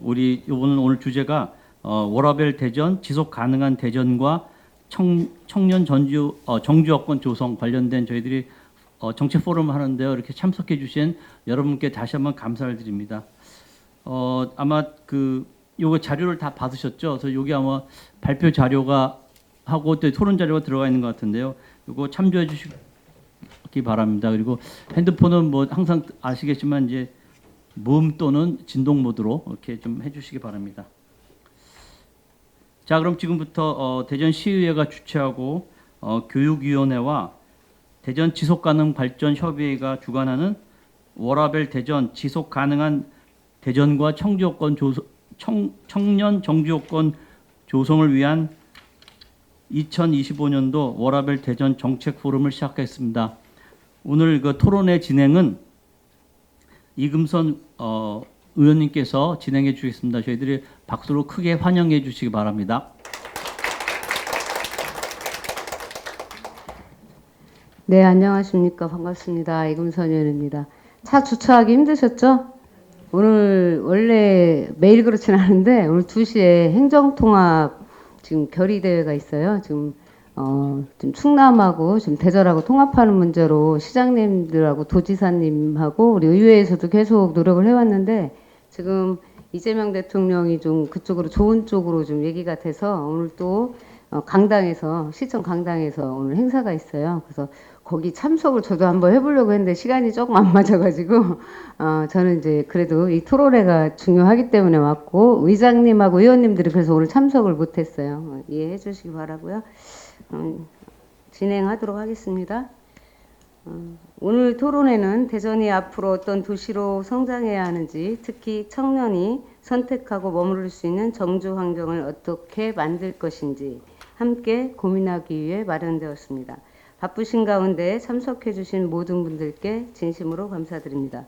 우리 요거는 오늘 주제가 워라밸 대전, 지속 가능한 대전과 청년 정주 여건 조성 관련된 저희들이 정책 포럼 하는데요. 이렇게 참석해 주신 여러분께 다시 한번 감사를 드립니다. 아마 요거 자료를 다 받으셨죠? 그래서 요게 아마 발표 자료가 하고 또 토론 자료가 들어가 있는 것 같은데요. 요거 참조해 주시기 바랍니다. 그리고 핸드폰은 뭐 항상 아시겠지만 이제 무음 또는 진동 모드로 이렇게 좀 해주시기 바랍니다. 자, 그럼 지금부터 대전시의회가 주최하고 교육위원회와 대전 지속가능 발전 협의회가 주관하는 워라밸 대전 지속 가능한 대전과 청년 정주요건 조성을 위한 2025년도 워라밸 대전 정책 포럼을 시작하겠습니다. 오늘 그 토론의 진행은 이금선 의원님께서 진행해 주시겠습니다. 저희들이 박수로 크게 환영해 주시기 바랍니다. 네, 안녕하십니까. 반갑습니다. 이금선 의원입니다. 차 주차하기 힘드셨죠? 오늘 원래 매일 그렇진 않은데 오늘 2시에 행정통합 지금 결의대회가 있어요. 지금 충남하고 지금 대전하고 통합하는 문제로 시장님들하고 도지사님하고 우리 의회에서도 계속 노력을 해왔는데 지금 이재명 대통령이 좀 그쪽으로 좋은 쪽으로 좀 얘기가 돼서 오늘 또 강당에서 시청 강당에서 오늘 행사가 있어요. 그래서 거기 참석을 저도 한번 해보려고 했는데 시간이 조금 안 맞아가지고 저는 이제 그래도 이 토론회가 중요하기 때문에 왔고 의장님하고 의원님들이 그래서 오늘 참석을 못했어요. 이해해 주시기 바라고요. 진행하도록 하겠습니다. 오늘 토론회는 대전이 앞으로 어떤 도시로 성장해야 하는지, 특히 청년이 선택하고 머무를 수 있는 정주 환경을 어떻게 만들 것인지 함께 고민하기 위해 마련되었습니다. 바쁘신 가운데 참석해 주신 모든 분들께 진심으로 감사드립니다.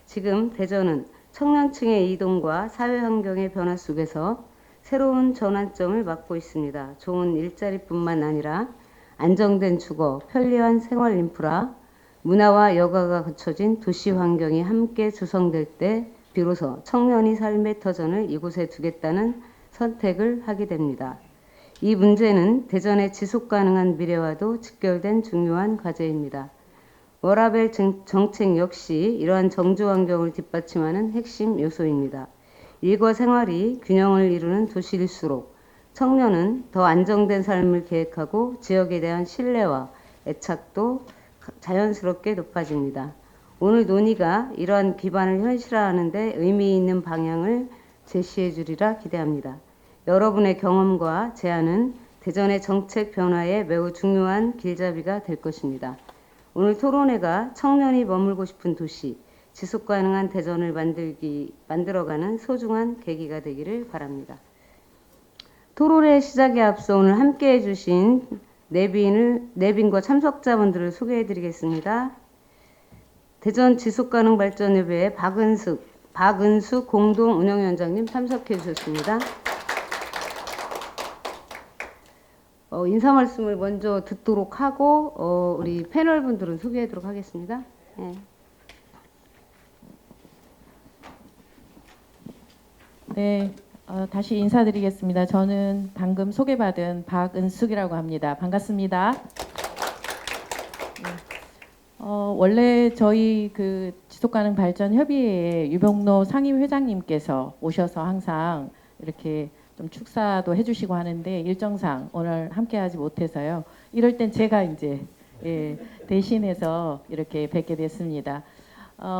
지금 대전은 청년층의 이동과 사회 환경의 변화 속에서 새로운 전환점을 맞고 있습니다. 좋은 일자리뿐만 아니라 안정된 주거, 편리한 생활 인프라, 문화와 여가가 갖춰진 도시 환경이 함께 조성될 때 비로소 청년이 삶의 터전을 이곳에 두겠다는 선택을 하게 됩니다. 이 문제는 대전의 지속 가능한 미래와도 직결된 중요한 과제입니다. 워라밸 정책 역시 이러한 정주 환경을 뒷받침하는 핵심 요소입니다. 일과 생활이 균형을 이루는 도시일수록 청년은 더 안정된 삶을 계획하고 지역에 대한 신뢰와 애착도 자연스럽게 높아집니다. 오늘 논의가 이러한 기반을 현실화하는 데 의미 있는 방향을 제시해 주리라 기대합니다. 여러분의 경험과 제안은 대전의 정책 변화에 매우 중요한 길잡이가 될 것입니다. 오늘 토론회가 청년이 머물고 싶은 도시, 지속 가능한 대전을 만들어가는 소중한 계기가 되기를 바랍니다. 토론회 시작에 앞서 오늘 함께해 주신 내빈과 참석자분들을 소개해 드리겠습니다. 대전 지속가능발전협의회 박은숙 공동운영위원장님 참석해 주셨습니다. 인사 말씀을 먼저 듣도록 하고 우리 패널 분들은 소개하도록 하겠습니다. 네. 네, 다시 인사드리겠습니다. 저는 방금 소개받은 박은숙이라고 합니다. 반갑습니다. 네. 원래 저희 지속가능발전협의회에 유병로 상임회장님께서 오셔서 항상 이렇게 좀 축사도 해주시고 하는데 일정상 오늘 함께하지 못해서요. 이럴 땐 제가 이제 대신해서 이렇게 뵙게 됐습니다.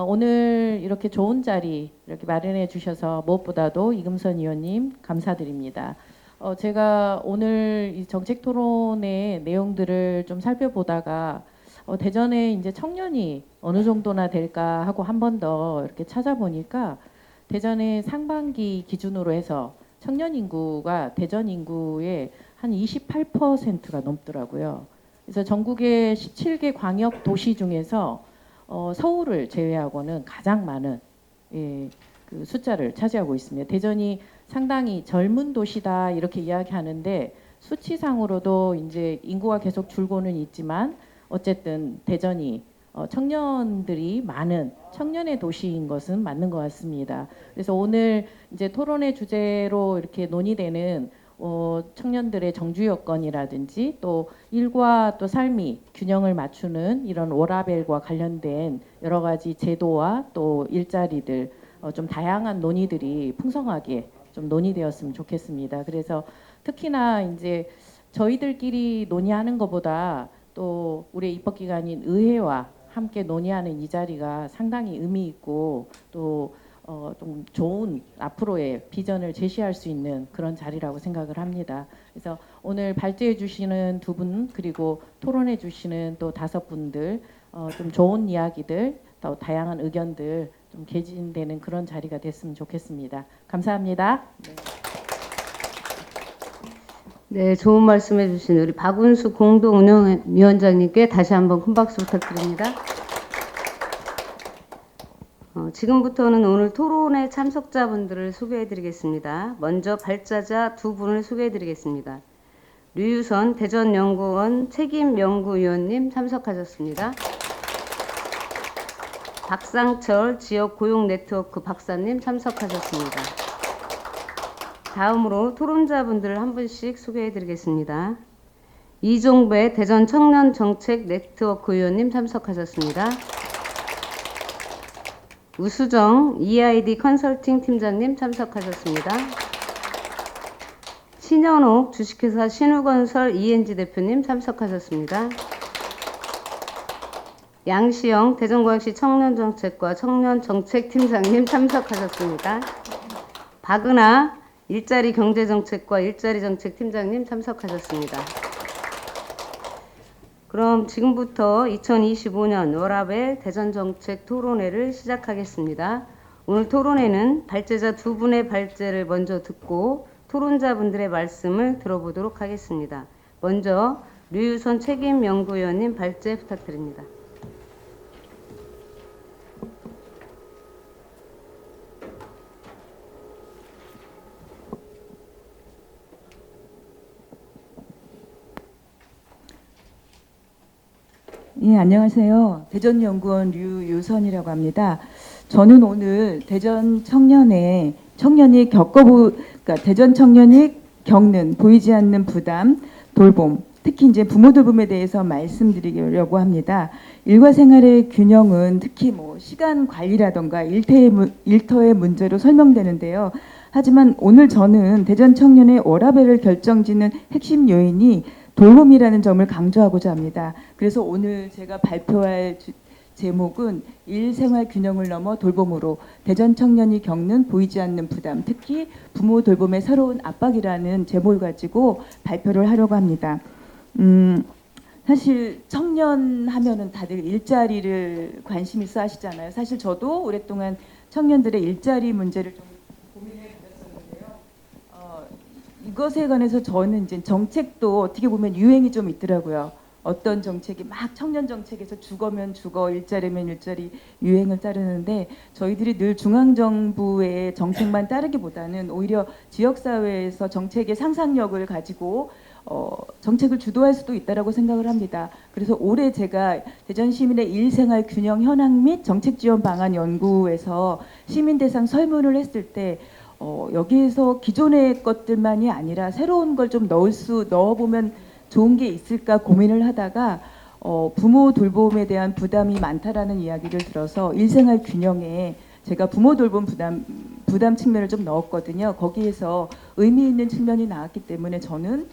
오늘 이렇게 좋은 자리 이렇게 마련해 주셔서 무엇보다도 이금선 의원님 감사드립니다. 제가 오늘 이 정책 토론의 내용들을 좀 살펴보다가 대전에 이제 청년이 어느 정도나 될까 하고 한 번 더 이렇게 찾아보니까 대전의 상반기 기준으로 해서 청년 인구가 대전 인구의 한 28%가 넘더라고요. 그래서 전국의 17개 광역 도시 중에서 서울을 제외하고는 가장 많은 그 숫자를 차지하고 있습니다. 대전이 상당히 젊은 도시다 이렇게 이야기하는데 수치상으로도 이제 인구가 계속 줄고는 있지만 어쨌든 대전이 청년들이 많은 청년의 도시인 것은 맞는 것 같습니다. 그래서 오늘 이제 토론의 주제로 이렇게 논의되는 청년들의 정주 여건이라든지 또 일과 또 삶이 균형을 맞추는 이런 워라밸과 관련된 여러 가지 제도와 또 일자리들 좀 다양한 논의들이 풍성하게 좀 논의되었으면 좋겠습니다. 그래서 특히나 이제 저희들끼리 논의하는 것보다 또 우리 입법기관인 의회와 함께 논의하는 이 자리가 상당히 의미 있고 또 좀 좋은 앞으로의 비전을 제시할 수 있는 그런 자리라고 생각을 합니다. 그래서 오늘 발제해 주시는 두 분 그리고 토론해 주시는 또 5분들 좀 좋은 이야기들 또 다양한 의견들 좀 개진되는 그런 자리가 됐으면 좋겠습니다. 감사합니다. 네, 좋은 말씀해 주신 우리 박운수 공동운영위원장님께 다시 한번 큰 박수 부탁드립니다. 지금부터는 오늘 토론의 참석자분들을 소개해 드리겠습니다. 먼저 발자자 두 분을 소개해 드리겠습니다. 류유선 대전연구원 책임연구위원님 참석하셨습니다. 박상철 지역고용네트워크 박사님 참석하셨습니다. 다음으로 토론자분들을 한 분씩 소개해 드리겠습니다. 이종배 대전청년정책네트워크위원님 참석하셨습니다. 우수정 EID 컨설팅 팀장님 참석하셨습니다. 신현옥 주식회사 신우건설 ENG 대표님 참석하셨습니다. 양시영 대전광역시 청년정책과 청년정책팀장님 참석하셨습니다. 박은하 일자리 경제정책과 일자리정책팀장님 참석하셨습니다. 그럼 지금부터 2025년 워라밸 대전정책 토론회를 시작하겠습니다. 오늘 토론회는 발제자 두 분의 발제를 먼저 듣고 토론자분들의 말씀을 들어보도록 하겠습니다. 먼저 류유선 책임연구위원님 발제 부탁드립니다. 예, 안녕하세요. 대전연구원 류유선이라고 합니다. 저는 오늘 대전 청년이 그러니까 대전 청년이 겪는 보이지 않는 부담, 돌봄, 특히 이제 부모 돌봄에 대해서 말씀드리려고 합니다. 일과 생활의 균형은 특히 뭐 시간 관리라던가 일터의 문제로 설명되는데요. 하지만 오늘 저는 대전 청년의 워라밸을 결정짓는 핵심 요인이 돌봄이라는 점을 강조하고자 합니다. 그래서 오늘 제가 발표할 제목은 일생활 균형을 넘어 돌봄으로 대전 청년이 겪는 보이지 않는 부담, 특히 부모 돌봄의 새로운 압박이라는 제목을 가지고 발표를 하려고 합니다. 사실 청년 하면은 다들 일자리를 관심 있어 하시잖아요. 사실 저도 오랫동안 청년들의 일자리 문제를 좀 고민해 보셨었는데요. 이것에 관해서 저는 이제 정책도 어떻게 보면 유행이 좀 있더라고요. 어떤 정책이 막 청년 정책에서 주거면 주거, 일자리면 일자리 유행을 따르는데 저희들이 늘 중앙정부의 정책만 따르기보다는 오히려 지역사회에서 정책의 상상력을 가지고 정책을 주도할 수도 있다라고 생각을 합니다. 그래서 올해 제가 대전 시민의 일생활 균형 현황 및 정책 지원 방안 연구에서 시민 대상 설문을 했을 때 여기에서 기존의 것들만이 아니라 새로운 걸 좀 넣어보면 좋은 게 있을까 고민을 하다가 부모 돌봄에 대한 부담이 많다라는 이야기를 들어서 일생활 균형에 제가 부모 돌봄 부담 측면을 좀 넣었거든요. 거기에서 의미 있는 측면이 나왔기 때문에 저는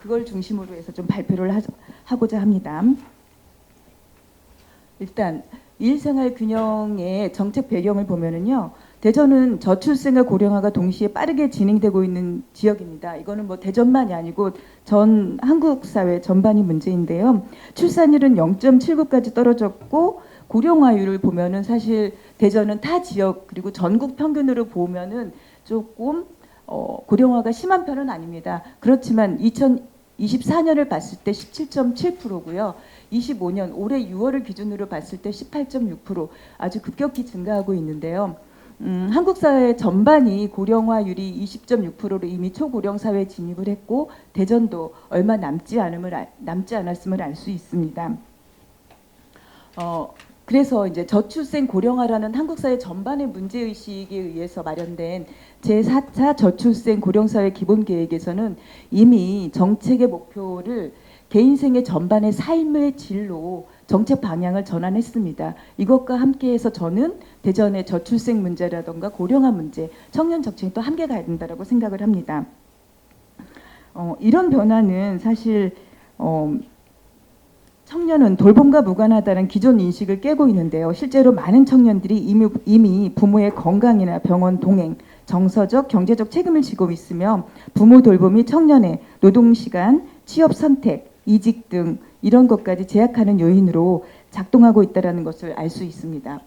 그걸 중심으로 해서 좀 발표를 하고자 합니다. 일단 일생활 균형의 정책 배경을 보면은요. 대전은 저출생과 고령화가 동시에 빠르게 진행되고 있는 지역입니다. 이거는 뭐 대전만이 아니고 전 한국 사회 전반이 문제인데요. 출산율은 0.79까지 떨어졌고 고령화율을 보면은 사실 대전은 타 지역 그리고 전국 평균으로 보면은 조금 고령화가 심한 편은 아닙니다. 그렇지만 2024년을 봤을 때 17.7%고요. 25년 올해 6월을 기준으로 봤을 때 18.6% 아주 급격히 증가하고 있는데요. 한국 사회 전반이 고령화율이 20.6%로 이미 초고령 사회에 진입을 했고 대전도 얼마 남지 않았음을 알 수 있습니다. 그래서 이제 저출생 고령화라는 한국 사회 전반의 문제 의식에 의해서 마련된 제4차 저출생 고령사회 기본계획에서는 이미 정책의 목표를 개인 생애 전반의 삶의 질로 정책 방향을 전환했습니다. 이것과 함께해서 저는 대전의 저출생 문제라던가 고령화 문제, 청년 정책도 함께 가야 된다고 생각을 합니다. 이런 변화는 사실 청년은 돌봄과 무관하다는 기존 인식을 깨고 있는데요. 실제로 많은 청년들이 이미 부모의 건강이나 병원 동행, 정서적, 경제적 책임을 지고 있으며 부모 돌봄이 청년의 노동시간, 취업 선택, 이직 등 이런 것까지 제약하는 요인으로 작동하고 있다는 것을 알 수 있습니다.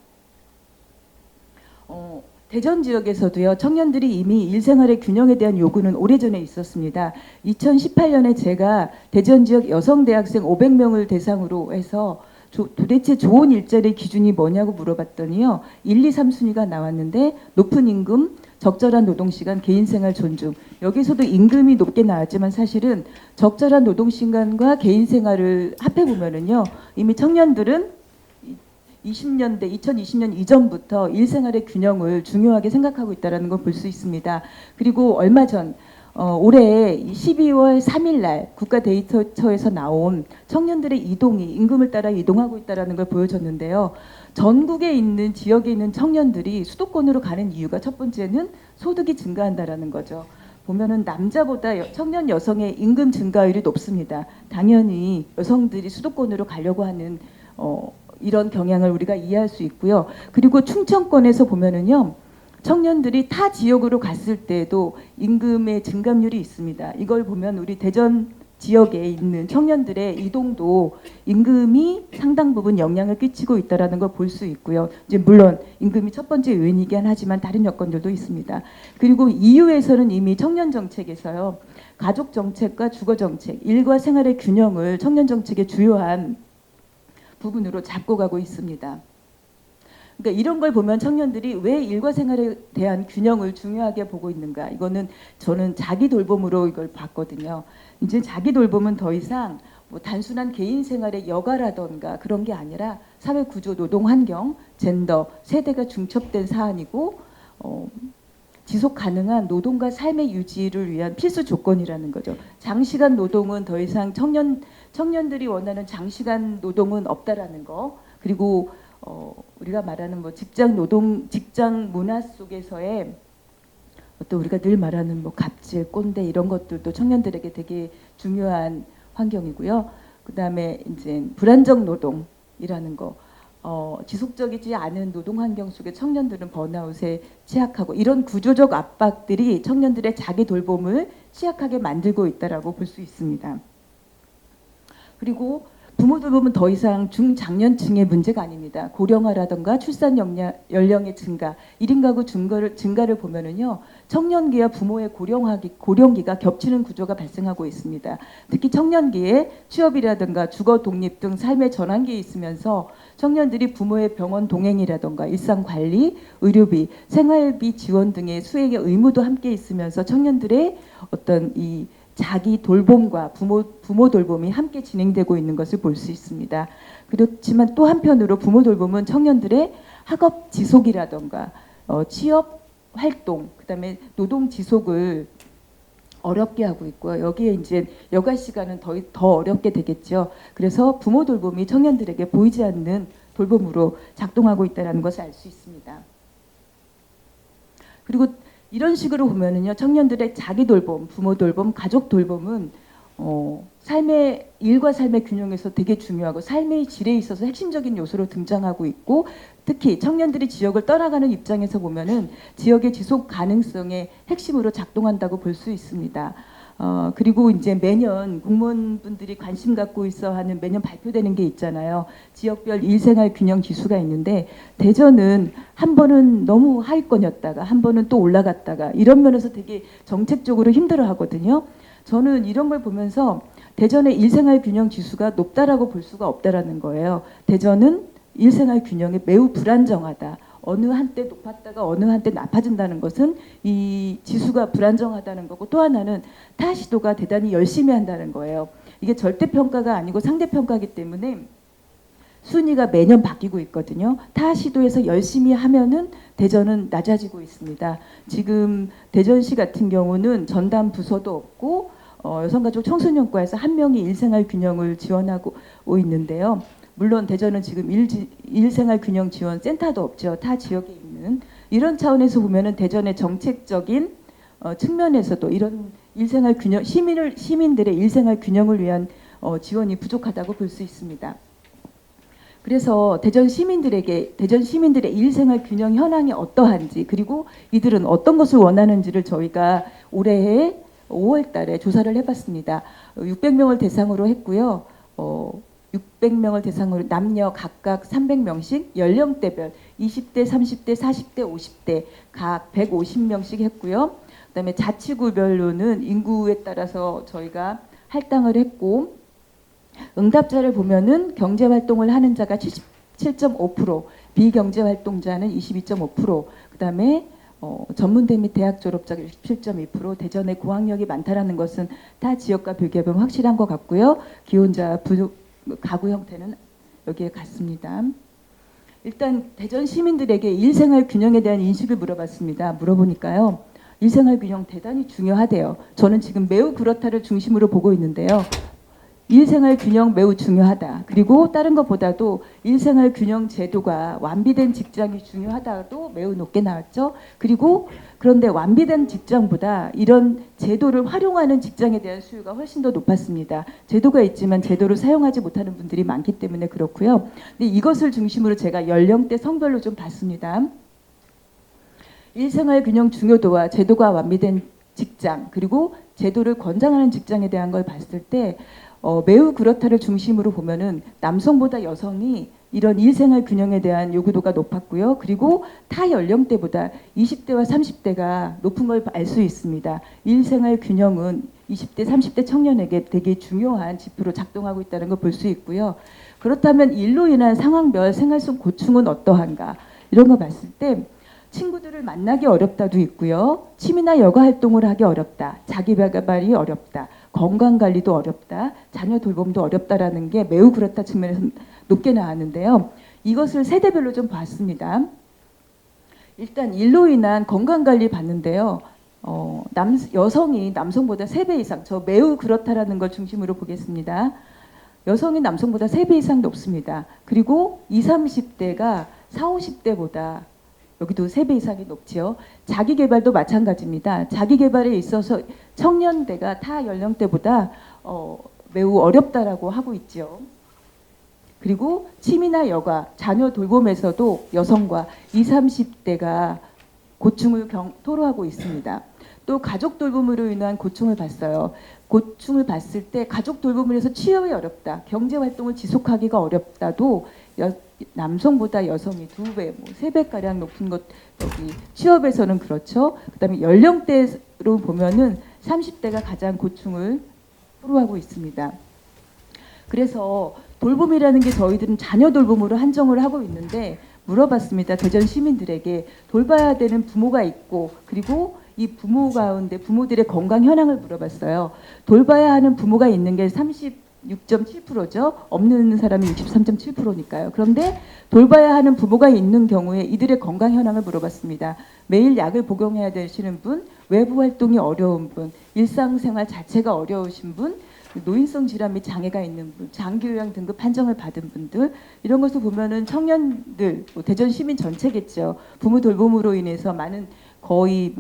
대전 지역에서도요, 청년들이 이미 일생활의 균형에 대한 요구는 오래전에 있었습니다. 2018년에 제가 대전 지역 여성 대학생 500명을 대상으로 해서 도대체 좋은 일자리 기준이 뭐냐고 물어봤더니요, 1, 2, 3순위가 나왔는데 높은 임금, 적절한 노동시간, 개인생활 존중. 여기서도 임금이 높게 나왔지만 사실은 적절한 노동시간과 개인생활을 합해보면은요, 이미 청년들은 2020년 이전부터 일생활의 균형을 중요하게 생각하고 있다는 걸 볼 수 있습니다. 그리고 얼마 전 올해 12월 3일 날 국가 데이터처에서 나온 청년들의 이동이 임금을 따라 이동하고 있다는 걸 보여줬는데요. 전국에 있는 지역에 있는 청년들이 수도권으로 가는 이유가 첫 번째는 소득이 증가한다라는 거죠. 보면은 남자보다 청년 여성의 임금 증가율이 높습니다. 당연히 여성들이 수도권으로 가려고 하는 이런 경향을 우리가 이해할 수 있고요. 그리고 충청권에서 보면은요, 청년들이 타 지역으로 갔을 때도 임금의 증감률이 있습니다. 이걸 보면 우리 대전 지역에 있는 청년들의 이동도 임금이 상당 부분 영향을 끼치고 있다는 걸 볼 수 있고요. 이제 물론 임금이 첫 번째 요인이긴 하지만 다른 여건들도 있습니다. 그리고 EU에서는 이미 청년 정책에서요, 가족 정책과 주거 정책, 일과 생활의 균형을 청년 정책의 주요한 부분으로 잡고 가고 있습니다. 그러니까 이런 걸 보면 청년들이 왜 일과 생활에 대한 균형을 중요하게 보고 있는가? 이거는 저는 자기 돌봄으로 이걸 봤거든요. 이제 자기 돌봄은 더 이상 뭐 단순한 개인 생활의 여가라던가 그런 게 아니라 사회 구조, 노동 환경, 젠더, 세대가 중첩된 사안이고 지속 가능한 노동과 삶의 유지를 위한 필수 조건이라는 거죠. 장시간 노동은 더 이상 청년들이 원하는 장시간 노동은 없다라는 거. 그리고 우리가 말하는 뭐 직장 문화 속에서의 또 우리가 늘 말하는 뭐 갑질, 꼰대 이런 것들도 청년들에게 되게 중요한 환경이고요. 그다음에 이제 불안정 노동이라는 거. 지속적이지 않은 노동 환경 속에 청년들은 번아웃에 취약하고 이런 구조적 압박들이 청년들의 자기 돌봄을 취약하게 만들고 있다라고 볼 수 있습니다. 그리고 부모 돌봄은 더 이상 중장년층의 문제가 아닙니다. 고령화라든가 출산 연령의 증가, 1인 가구 증가를 보면은요, 청년기와 부모의 고령기가 겹치는 구조가 발생하고 있습니다. 특히 청년기에 취업이라든가 주거 독립 등 삶의 전환기에 있으면서 청년들이 부모의 병원 동행이라든가 일상 관리, 의료비, 생활비 지원 등의 수행의 의무도 함께 있으면서 청년들의 어떤 이 자기 돌봄과 부모 돌봄이 함께 진행되고 있는 것을 볼 수 있습니다. 그렇지만 또 한편으로 부모 돌봄은 청년들의 학업 지속이라던가 취업 활동, 그다음에 노동 지속을 어렵게 하고 있고요. 여기에 이제 여가 시간은 더 어렵게 되겠죠. 그래서 부모 돌봄이 청년들에게 보이지 않는 돌봄으로 작동하고 있다는 것을 알 수 있습니다. 그리고 이런 식으로 보면은요, 청년들의 자기 돌봄, 부모 돌봄, 가족 돌봄은 일과 삶의 균형에서 되게 중요하고 삶의 질에 있어서 핵심적인 요소로 등장하고 있고, 특히 청년들이 지역을 떠나가는 입장에서 보면은 지역의 지속 가능성의 핵심으로 작동한다고 볼 수 있습니다. 그리고 이제 매년 공무원분들이 관심 갖고 있어 하는 매년 발표되는 게 있잖아요. 지역별 일생활 균형 지수가 있는데 대전은 한 번은 너무 하위권이었다가 한 번은 또 올라갔다가 이런 면에서 되게 정책적으로 힘들어 하거든요. 저는 이런 걸 보면서 대전의 일생활 균형 지수가 높다라고 볼 수가 없다라는 거예요. 대전은 일생활 균형이 매우 불안정하다. 어느 한때 높았다가 어느 한때 나빠진다는 것은 이 지수가 불안정하다는 거고, 또 하나는 타 시도가 대단히 열심히 한다는 거예요. 이게 절대평가가 아니고 상대평가이기 때문에 순위가 매년 바뀌고 있거든요. 타 시도에서 열심히 하면은 대전은 낮아지고 있습니다. 지금 대전시 같은 경우는 전담 부서도 없고 여성가족 청소년과에서 한 명이 일생활 균형을 지원하고 있는데요. 물론 대전은 지금 일생활 균형 지원 센터도 없죠. 타 지역에 있는 이런 차원에서 보면은 대전의 정책적인 측면에서도 이런 일생활 균형 시민들의 일생활 균형을 위한 지원이 부족하다고 볼 수 있습니다. 그래서 대전 시민들의 일생활 균형 현황이 어떠한지 그리고 이들은 어떤 것을 원하는지를 저희가 올해 5월 달에 조사를 해봤습니다. 600명을 대상으로 했고요. 600명을 대상으로 남녀 각각 300명씩 연령대별 20대, 30대, 40대, 50대 각 150명씩 했고요. 그다음에 자치구별로는 인구에 따라서 저희가 할당을 했고 응답자를 보면은 경제 활동을 하는 자가 77.5%, 비경제 활동자는 22.5%, 그다음에 전문대 및 대학 졸업자가 67.2%, 대전에 고학력이 많다라는 것은 타 지역과 비교해보면 확실한 것 같고요. 기혼자 가구 형태는 여기에 같습니다. 일단 대전 시민들에게 일생활 균형에 대한 인식을 물어봤습니다. 물어보니까요. 일생활 균형 대단히 중요하대요. 저는 지금 매우 그렇다를 중심으로 보고 있는데요. 일생활 균형 매우 중요하다. 그리고 다른 것보다도 일생활 균형 제도가 완비된 직장이 중요하다도 매우 높게 나왔죠. 그리고 그런데 완비된 직장보다 이런 제도를 활용하는 직장에 대한 수요가 훨씬 더 높았습니다. 제도가 있지만 제도를 사용하지 못하는 분들이 많기 때문에 그렇고요. 근데 이것을 중심으로 제가 연령대 성별로 좀 봤습니다. 일생활 균형 중요도와 제도가 완비된 직장 그리고 제도를 권장하는 직장에 대한 걸 봤을 때 매우 그렇다를 중심으로 보면은 남성보다 여성이 이런 일생활 균형에 대한 요구도가 높았고요. 그리고 타 연령대보다 20대와 30대가 높은 걸 알 수 있습니다. 일생활 균형은 20대, 30대 청년에게 되게 중요한 지표로 작동하고 있다는 걸 볼 수 있고요. 그렇다면 일로 인한 상황별 생활 속 고충은 어떠한가 이런 거 봤을 때 친구들을 만나기 어렵다도 있고요. 취미나 여가 활동을 하기 어렵다. 자기 개발이 어렵다. 건강관리도 어렵다. 자녀 돌봄도 어렵다라는 게 매우 그렇다 측면에서 높게 나왔는데요. 이것을 세대별로 좀 봤습니다. 일단 일로 인한 건강관리 봤는데요. 여성이 남성보다 3배 이상, 저 매우 그렇다라는 걸 중심으로 보겠습니다. 여성이 남성보다 3배 이상 높습니다. 그리고 20, 30대가 40, 50대보다 여기도 3배 이상이 높지요. 자기개발도 마찬가지입니다. 자기개발에 있어서 청년대가 타 연령대보다 매우 어렵다라고 하고 있죠. 그리고 취미나 여가, 자녀 돌봄에서도 여성과 20, 30대가 고충을 토로하고 있습니다. 또 가족 돌봄으로 인한 고충을 봤어요. 고충을 봤을 때 가족 돌봄을 해서 취업이 어렵다, 경제 활동을 지속하기가 어렵다도 남성보다 여성이 2배, 3배가량 높은 것, 여기 취업에서는 그렇죠. 그 다음에 연령대로 보면은 30대가 가장 고충을 토로하고 있습니다. 그래서 돌봄이라는 게 저희들은 자녀 돌봄으로 한정을 하고 있는데 물어봤습니다. 대전 시민들에게 돌봐야 되는 부모가 있고 그리고 이 부모 가운데 부모들의 건강 현황을 물어봤어요. 돌봐야 하는 부모가 있는 게 36.7%죠. 없는 사람이 63.7%니까요. 그런데 돌봐야 하는 부모가 있는 경우에 이들의 건강 현황을 물어봤습니다. 매일 약을 복용해야 되시는 분, 외부 활동이 어려운 분, 일상생활 자체가 어려우신 분, 노인성 질환 및 장애가 있는 분, 장기요양 등급 판정을 받은 분들 이런 것을 보면은 청년들, 대전 시민 전체겠죠. 부모 돌봄으로 인해서 많은 거의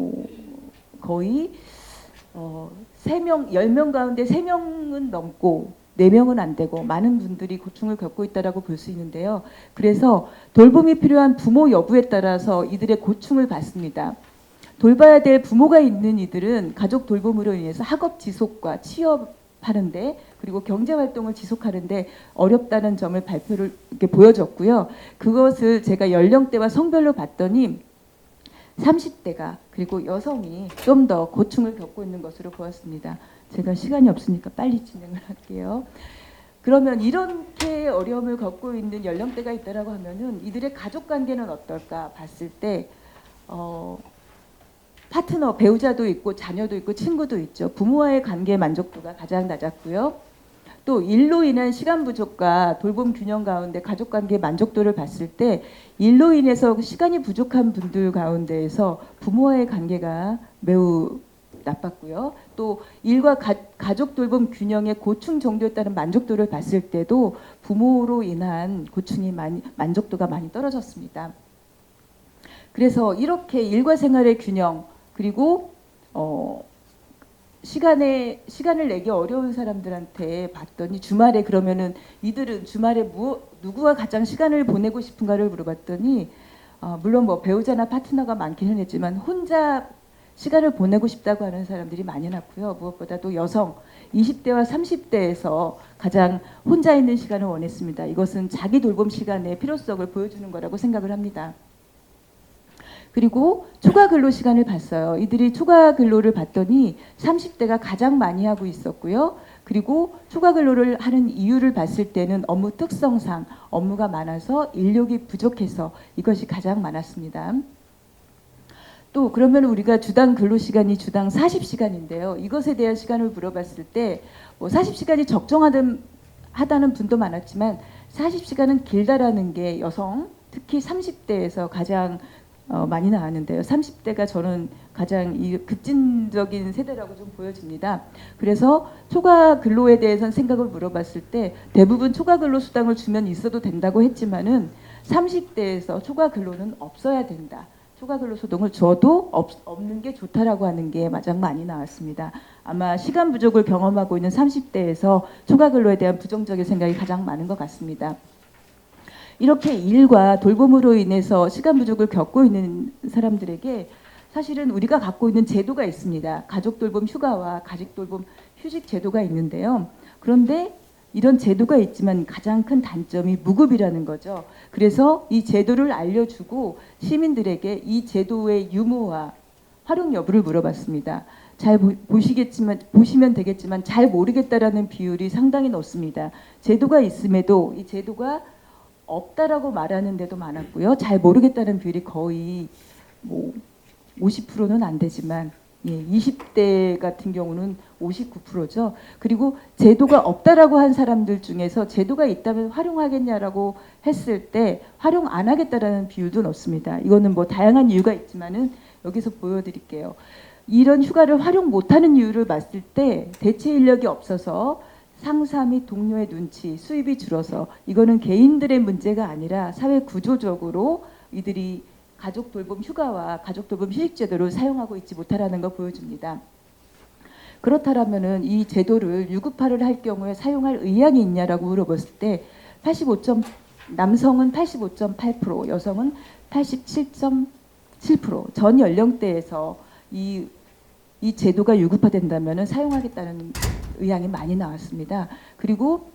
3명, 10명 가운데 3명은 넘고 4명은 안 되고 많은 분들이 고충을 겪고 있다라고 볼 수 있는데요. 그래서 돌봄이 필요한 부모 여부에 따라서 이들의 고충을 받습니다. 돌봐야 될 부모가 있는 이들은 가족 돌봄으로 인해서 학업 지속과 취업하는데 그리고 경제 활동을 지속하는데 어렵다는 점을 발표를 이렇게 보여줬고요. 그것을 제가 연령대와 성별로 봤더니 30대가 그리고 여성이 좀 더 고충을 겪고 있는 것으로 보았습니다. 제가 시간이 없으니까 빨리 진행을 할게요. 그러면 이렇게 어려움을 겪고 있는 연령대가 있다라고 하면은 이들의 가족 관계는 어떨까 봤을 때 파트너, 배우자도 있고 자녀도 있고 친구도 있죠. 부모와의 관계 만족도가 가장 낮았고요. 또 일로 인한 시간 부족과 돌봄 균형 가운데 가족 관계 만족도를 봤을 때 일로 인해서 시간이 부족한 분들 가운데에서 부모와의 관계가 매우 나빴고요. 또 일과 가족 돌봄 균형의 고충 정도에 따른 만족도를 봤을 때도 부모로 인한 고충이 만족도가 많이 떨어졌습니다. 그래서 이렇게 일과 생활의 균형 그리고 시간을 내기 어려운 사람들한테 봤더니 주말에 그러면은 이들은 주말에 누구와 가장 시간을 보내고 싶은가를 물어봤더니 물론 뭐 배우자나 파트너가 많기는 했지만 혼자 시간을 보내고 싶다고 하는 사람들이 많이 났고요. 무엇보다도 여성 20대와 30대에서 가장 혼자 있는 시간을 원했습니다. 이것은 자기 돌봄 시간의 필요성을 보여주는 거라고 생각을 합니다. 그리고 초과 근로 시간을 봤어요. 이들이 초과 근로를 봤더니 30대가 가장 많이 하고 있었고요. 그리고 초과 근로를 하는 이유를 봤을 때는 업무 특성상 업무가 많아서 인력이 부족해서 이것이 가장 많았습니다. 또 그러면 우리가 주당 근로 시간이 주당 40시간인데요. 이것에 대한 시간을 물어봤을 때 뭐 40시간이 적정하다는 분도 많았지만 40시간은 길다라는 게 여성 특히 30대에서 가장 많이 나왔는데요. 30대가 저는 가장 급진적인 세대라고 좀 보여집니다. 그래서 초과 근로에 대해서는 생각을 물어봤을 때 대부분 초과 근로 수당을 주면 있어도 된다고 했지만은 30대에서 초과 근로는 없어야 된다. 초과 근로 소득을 줘도 없는 게 좋다라고 하는 게 가장 많이 나왔습니다. 아마 시간 부족을 경험하고 있는 30대에서 초과 근로에 대한 부정적인 생각이 가장 많은 것 같습니다. 이렇게 일과 돌봄으로 인해서 시간 부족을 겪고 있는 사람들에게 사실은 우리가 갖고 있는 제도가 있습니다. 가족 돌봄 휴가와 가족 돌봄 휴직 제도가 있는데요. 그런데 이런 제도가 있지만 가장 큰 단점이 무급이라는 거죠. 그래서 이 제도를 알려주고 시민들에게 이 제도의 유무와 활용 여부를 물어봤습니다. 잘 보시면 되겠지만 잘 모르겠다라는 비율이 상당히 높습니다. 제도가 있음에도 이 제도가 없다라고 말하는 데도 많았고요. 잘 모르겠다는 비율이 거의 뭐 50%는 안 되지만 20대 같은 경우는 59%죠. 그리고 제도가 없다라고 한 사람들 중에서 제도가 있다면 활용하겠냐라고 했을 때 활용 안 하겠다라는 비율도 높습니다. 이거는 뭐 다양한 이유가 있지만은 여기서 보여드릴게요. 이런 휴가를 활용 못하는 이유를 봤을 때 대체 인력이 없어서 상사 및 동료의 눈치, 수입이 줄어서 이거는 개인들의 문제가 아니라 사회 구조적으로 이들이 가족 돌봄 휴가와 가족 돌봄 휴직 제도를 사용하고 있지 못하라는 걸 보여줍니다. 그렇다면은 이 제도를 유급화를 할 경우에 사용할 의향이 있냐라고 물어봤을 때 남성은 85.8%, 여성은 87.7%, 전 연령대에서 이 제도가 유급화된다면은 사용하겠다는 의향이 많이 나왔습니다. 그리고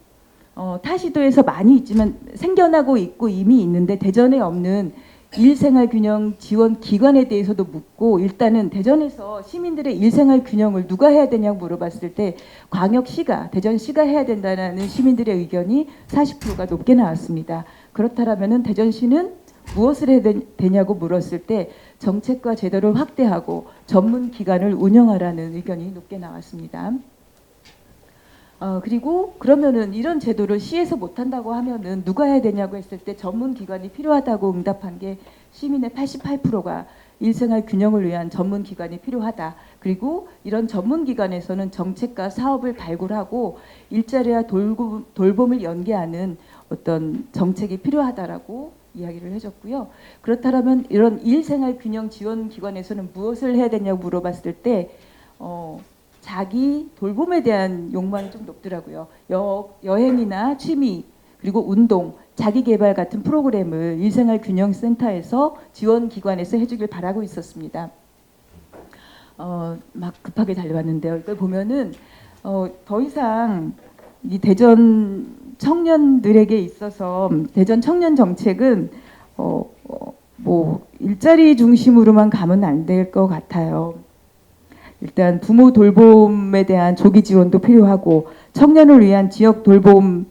타시도에서 많이 있지만 생겨나고 있고 이미 있는데 대전에 없는 일생활 균형 지원 기관에 대해서도 묻고 일단은 대전에서 시민들의 일생활 균형을 누가 해야 되냐고 물어봤을 때 광역시가 대전시가 해야 된다는 시민들의 의견이 40%가 높게 나왔습니다. 그렇다면은 대전시는 무엇을 해야 되냐고 물었을 때 정책과 제도를 확대하고 전문 기관을 운영하라는 의견이 높게 나왔습니다. 그리고 그러면은 이런 제도를 시에서 못한다고 하면은 누가 해야 되냐고 했을 때 전문 기관이 필요하다고 응답한 게 시민의 88%가 일생활 균형을 위한 전문 기관이 필요하다. 그리고 이런 전문 기관에서는 정책과 사업을 발굴하고 일자리와 돌봄을 연계하는 어떤 정책이 필요하다라고 이야기를 해줬고요. 그렇다면 이런 일생활 균형 지원 기관에서는 무엇을 해야 되냐고 물어봤을 때 자기 돌봄에 대한 욕망이 좀 높더라고요. 여행이나 취미 그리고 운동, 자기개발 같은 프로그램을 일생활 균형센터에서 지원기관에서 해주길 바라고 있었습니다. 막 급하게 달려왔는데요. 이걸 보면은 더 이상 이 대전 청년들에게 있어서 대전 청년 정책은 뭐 일자리 중심으로만 가면 안 될 것 같아요. 일단 부모 돌봄에 대한 조기 지원도 필요하고 청년을 위한 지역 돌봄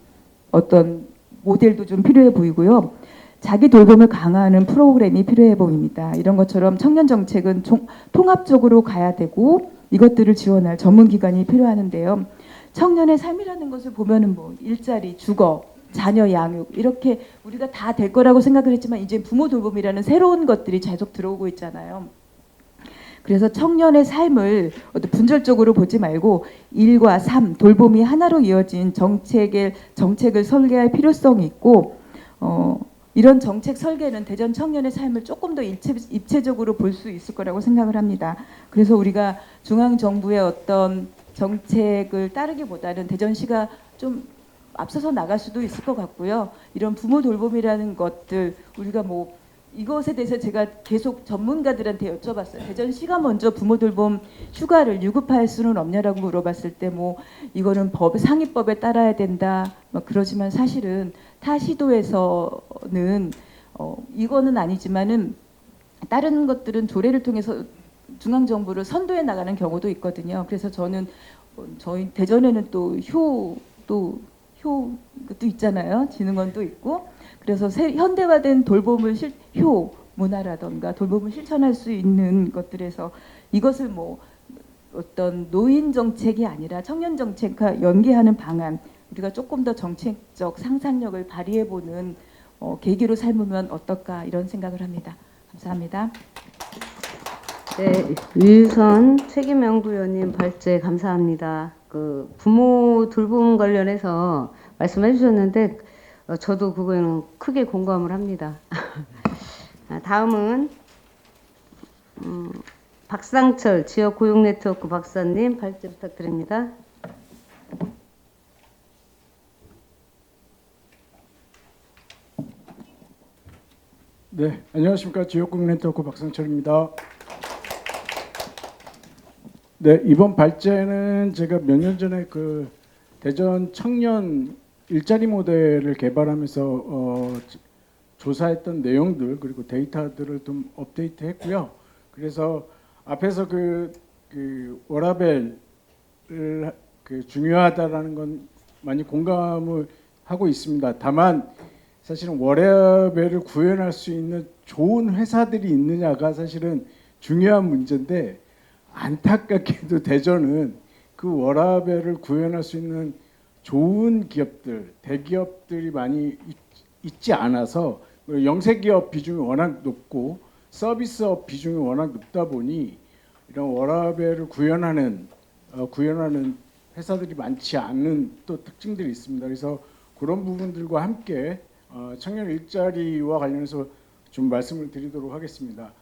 어떤 모델도 좀 필요해 보이고요. 자기 돌봄을 강화하는 프로그램이 필요해 보입니다. 이런 것처럼 청년 정책은 통합적으로 가야 되고 이것들을 지원할 전문기관이 필요하는데요. 청년의 삶이라는 것을 보면은 뭐 일자리, 주거, 자녀 양육 이렇게 우리가 다 될 거라고 생각을 했지만 이제 부모 돌봄이라는 새로운 것들이 계속 들어오고 있잖아요. 그래서 청년의 삶을 어떤 분절적으로 보지 말고 일과 삶, 돌봄이 하나로 이어진 정책을 설계할 필요성이 있고 이런 정책 설계는 대전 청년의 삶을 조금 더 입체적으로 볼 수 있을 거라고 생각을 합니다. 그래서 우리가 중앙 정부의 어떤 정책을 따르기보다는 대전시가 좀 앞서서 나갈 수도 있을 것 같고요. 이런 부모 돌봄이라는 것들 우리가 뭐 이것에 대해서 제가 계속 전문가들한테 여쭤봤어요. 대전시가 먼저 부모 돌봄 휴가를 유급할 수는 없냐라고 물어봤을 때 뭐 이거는 상위법에 따라야 된다. 막 그러지만 사실은 타 시도에서는 이거는 아니지만은 다른 것들은 조례를 통해서 중앙 정부를 선도해 나가는 경우도 있거든요. 그래서 저는 저희 대전에는 또 효도 있잖아요. 진흥원도 있고. 그래서 현대화된 돌봄을 효 문화라던가 돌봄을 실천할 수 있는 것들에서 이것을 뭐 어떤 노인 정책이 아니라 청년 정책과 연계하는 방안 우리가 조금 더 정책적 상상력을 발휘해보는 계기로 삼으면 어떨까 이런 생각을 합니다. 감사합니다. 네, 유유선 책임연구위원님 발제 감사합니다. 그 부모 돌봄 관련해서 말씀해 주셨는데 저도 그거는 크게 공감을 합니다. 다음은 박상철 지역고용네트워크 박사님 발제 부탁드립니다. 네, 안녕하십니까. 지역고용네트워크 박상철입니다. 네, 이번 발제는 제가 몇 년 전에 그 대전 청년 일자리 모델을 개발하면서 조사했던 내용들 그리고 데이터들을 좀 업데이트했고요. 그래서 앞에서 그 워라밸을 중요하다라는 건 많이 공감을 하고 있습니다. 다만 사실은 워라밸을 구현할 수 있는 좋은 회사들이 있느냐가 사실은 중요한 문제인데 안타깝게도 대전은 그 워라밸을 구현할 수 있는 좋은 기업들, 대기업들이 많이 있지 않아서 영세기업 비중이 워낙 높고 서비스업 비중이 워낙 높다 보니 이런 워라밸을 구현하는 회사들이 많지 않은 또 특징들이 있습니다. 그래서 그런 부분들과 함께 청년 일자리와 관련해서 좀 말씀을 드리도록 하겠습니다.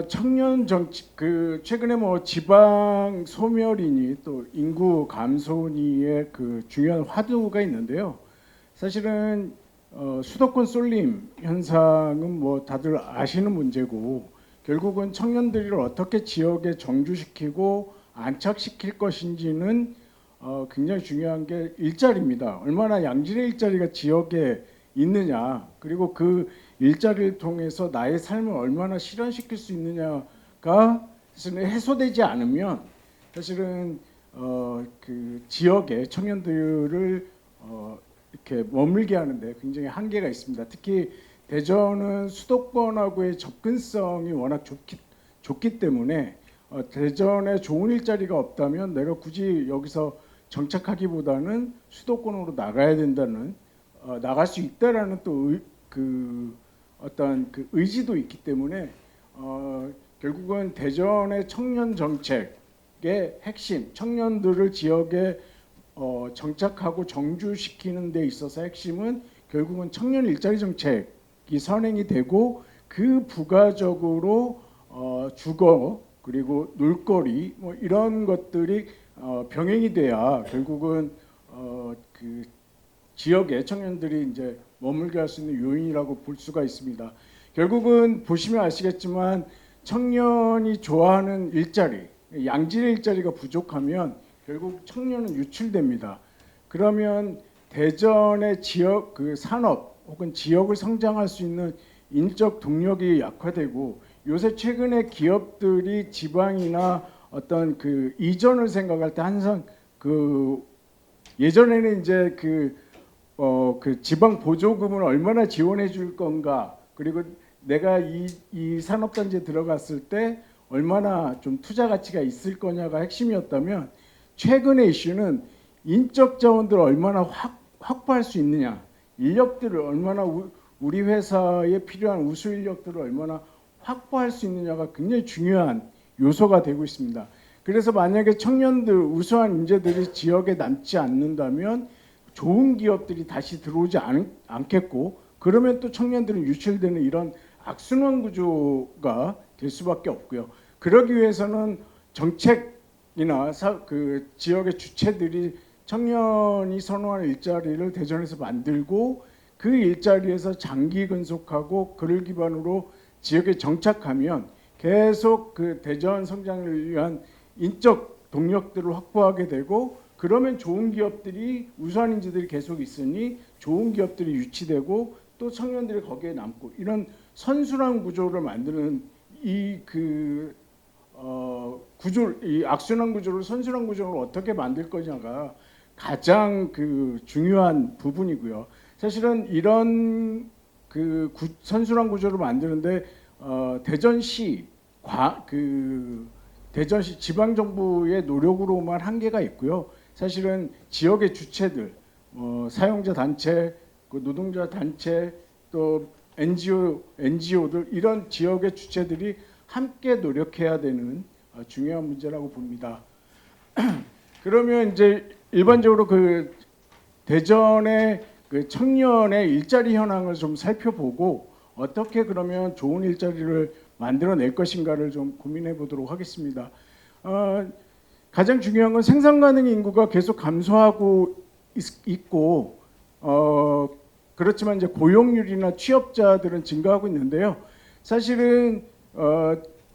청년 정책 최근에 뭐 지방 소멸이니 또 인구 감소니의 그 중요한 화두가 있는데요. 사실은 수도권 쏠림 현상은 뭐 다들 아시는 문제고 결국은 청년들을 어떻게 지역에 정주시키고 안착시킬 것인지는 굉장히 중요한 게 일자리입니다. 얼마나 양질의 일자리가 지역에 있느냐 그리고 그 일자리를 통해서 나의 삶을 얼마나 실현시킬 수 있느냐가 사실은 해소되지 않으면 사실은 그 지역의 청년들을 이렇게 머물게 하는데 굉장히 한계가 있습니다. 특히 대전은 수도권하고의 접근성이 워낙 좋기 때문에 대전에 좋은 일자리가 없다면 내가 굳이 여기서 정착하기보다는 수도권으로 나가야 된다는 나갈 수 있다라는 또 어떤 그 의지도 있기 때문에 결국은 대전의 청년 정책의 핵심, 청년들을 지역에 정착하고 정주시키는 데 있어서 핵심은 결국은 청년 일자리 정책이 선행이 되고 그 부가적으로 주거 그리고 놀거리 뭐 이런 것들이 병행이 돼야 결국은 그 지역의 청년들이 이제 머물게 할 수 있는 요인이라고 볼 수가 있습니다. 결국은 보시면 아시겠지만 청년이 좋아하는 일자리, 양질의 일자리가 부족하면 결국 청년은 유출됩니다. 그러면 대전의 지역 그 산업 혹은 지역을 성장할 수 있는 인적 동력이 약화되고 요새 최근에 기업들이 지방이나 어떤 그 이전을 생각할 때 항상 그 예전에는 이제 그 지방 보조금을 얼마나 지원해 줄 건가 그리고 내가 이 산업단지에 들어갔을 때 얼마나 좀 투자 가치가 있을 거냐가 핵심이었다면 최근의 이슈는 인적 자원들을 얼마나 확보할 수 있느냐, 인력들을 얼마나 우리 회사에 필요한 우수 인력들을 얼마나 확보할 수 있느냐가 굉장히 중요한 요소가 되고 있습니다. 그래서 만약에 청년들, 우수한 인재들이 지역에 남지 않는다면 좋은 기업들이 다시 들어오지 않겠고, 그러면 또 청년들은 유출되는 이런 악순환 구조가 될 수밖에 없고요. 그러기 위해서는 정책이나 그 지역의 주체들이 청년이 선호하는 일자리를 대전에서 만들고 그 일자리에서 장기 근속하고 그를 기반으로 지역에 정착하면 계속 그 대전 성장을 위한 인적 동력들을 확보하게 되고, 그러면 좋은 기업들이, 우수한 인재들이 계속 있으니 좋은 기업들이 유치되고 또 청년들이 거기에 남고, 이런 선순환 구조를 만드는 이 구조, 이 악순환 구조를 선순환 구조를 어떻게 만들 거냐가 가장 그 중요한 부분이고요. 사실은 이런 그 선순환 구조를 만드는데 대전시 대전시 지방 정부의 노력으로만 한계가 있고요. 사실은 지역의 주체들, 사용자 단체, 그 노동자 단체, 또 NGO들, 이런 지역의 주체들이 함께 노력해야 되는 중요한 문제라고 봅니다. 그러면 이제 일반적으로 그 대전의 그 청년의 일자리 현황을 좀 살펴보고 어떻게 그러면 좋은 일자리를 만들어낼 것인가를 좀 고민해 보도록 하겠습니다. 가장 중요한 건 생산 가능 인구가 계속 감소하고 있고, 그렇지만 이제 고용률이나 취업자들은 증가하고 있는데요. 사실은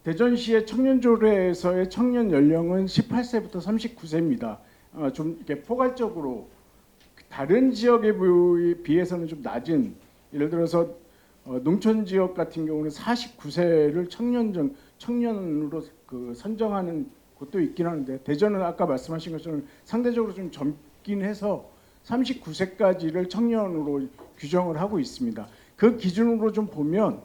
대전시의 청년조례에서의 청년 연령은 18세부터 39세입니다. 좀 이렇게 포괄적으로 다른 지역에 비해서는 좀 낮은, 예를 들어서 농촌 지역 같은 경우는 49세를 청년으로 그 선정하는 곳도 있긴 하는데, 대전은 아까 말씀하신 것처럼 상대적으로 좀 젊긴 해서 39세까지를 청년으로 규정을 하고 있습니다. 그 기준으로 좀 보면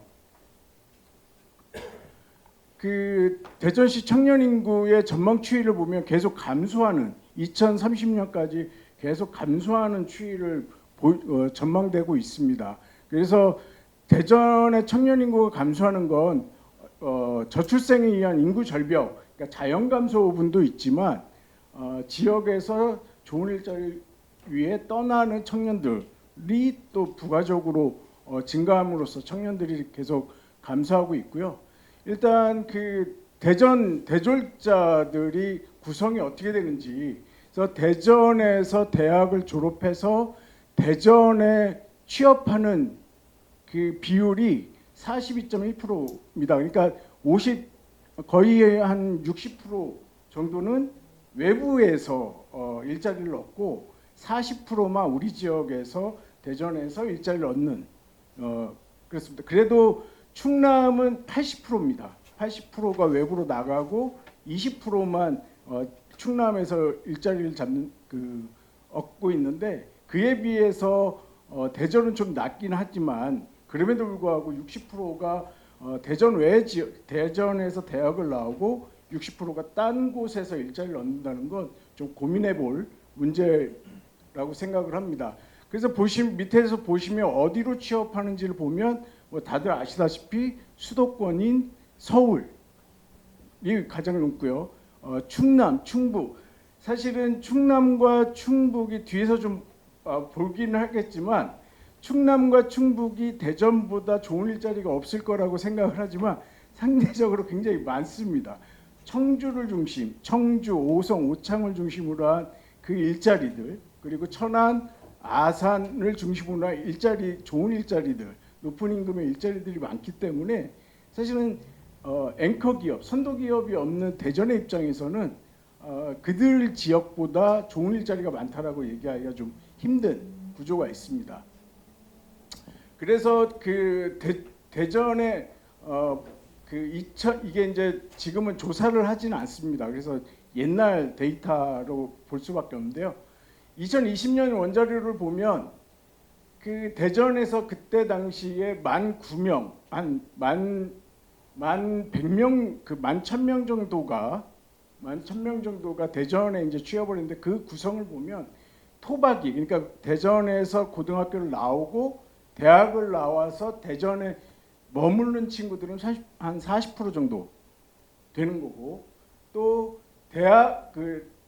그 대전시 청년 인구의 전망 추이를 보면 계속 감소하는, 2030년까지 계속 감소하는 추이를 전망되고 있습니다. 그래서 대전의 청년 인구가 감소하는 건 저출생에 의한 인구 절벽, 그러니까 자연 감소 부분도 있지만 지역에서 좋은 일자리를 위해 떠나는 청년들이 또 부가적으로 증가함으로써 청년들이 계속 감소하고 있고요. 일단 그 대전 대졸자들이 구성이 어떻게 되는지, 그래서 대전에서 대학을 졸업해서 대전에 취업하는 그 비율이 42.1%입니다. 그러니까 거의 한 60% 정도는 외부에서 일자리를 얻고 40%만 우리 지역에서 대전에서 일자리를 얻는, 그렇습니다. 그래도 충남은 80%입니다. 80%가 외부로 나가고 20%만 충남에서 일자리를 얻고 있는데, 그에 비해서 대전은 좀 낮긴 하지만 그럼에도 불구하고 60%가 대전 외 지역, 대전에서 대학을 나오고 60%가 딴 곳에서 일자리를 얻는다는 건 좀 고민해 볼 문제라고 생각을 합니다. 그래서 밑에서 보시면 어디로 취업하는지를 보면 다들 아시다시피 수도권인 서울이 가장 높고요. 충남, 충북. 사실은 충남과 충북이 뒤에서 좀 보기는 하겠지만, 충남과 충북이 대전보다 좋은 일자리가 없을 거라고 생각을 하지만 상대적으로 굉장히 많습니다. 청주를 중심, 청주, 오성, 오창을 중심으로 한 그 일자리들, 그리고 천안, 아산을 중심으로 한 좋은 일자리들, 높은 임금의 일자리들이 많기 때문에 사실은 앵커 기업, 선도 기업이 없는 대전의 입장에서는 그들 지역보다 좋은 일자리가 많다라고 얘기하기가 좀 힘든 구조가 있습니다. 그래서 그 대전에 이게 이제 지금은 조사를 하지는 않습니다. 그래서 옛날 데이터로 볼 수밖에 없는데요. 2020년 원자료를 보면 그 대전에서 그때 당시에 19,000명, 한 1,000명 정도가 10,000명 정도가 대전에 이제 취업을 했는데 그 구성을 보면 토박이 그러니까 대전에서 고등학교를 나오고 대학을 나와서 대전에 머무르는 친구들은 한 40% 정도 되는 거고 또 대학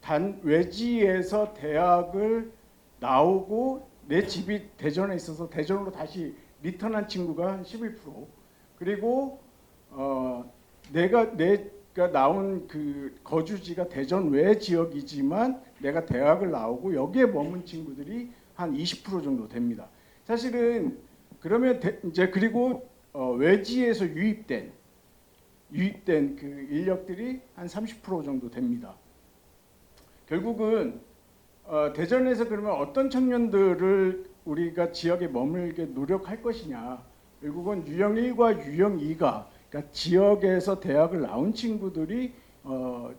단 외지에서 대학을 나오고 내 집이 대전에 있어서 대전으로 다시 리턴한 친구가 한 11% 그리고 내가 나온 그 거주지가 대전 외 지역이지만 내가 대학을 나오고 여기에 머문 친구들이 한 20% 정도 됩니다. 사실은 그러면 이제 그리고 외지에서 유입된 그 인력들이 한 30% 정도 됩니다. 결국은 대전에서 그러면 어떤 청년들을 우리가 지역에 머물게 노력할 것이냐. 결국은 유형 1과 유형 2가 그러니까 지역에서 대학을 나온 친구들이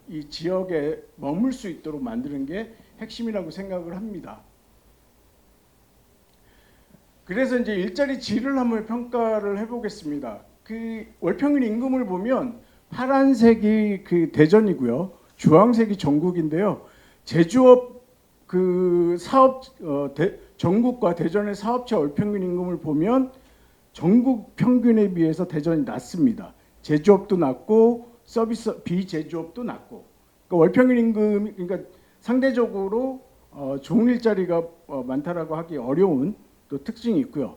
이 지역에 머물 수 있도록 만드는 게 핵심이라고 생각을 합니다. 그래서 이제 일자리 질을 한번 평가를 해보겠습니다. 그 월평균 임금을 보면 파란색이 그 대전이고요, 주황색이 전국인데요. 제조업 그 사업 전국과 대전의 사업체 월평균 임금을 보면 전국 평균에 비해서 대전이 낮습니다. 제조업도 낮고 서비스 비제조업도 낮고 그러니까 월평균 임금 그러니까 상대적으로 좋은 일자리가 많다라고 하기 어려운 또 특징이 있고요.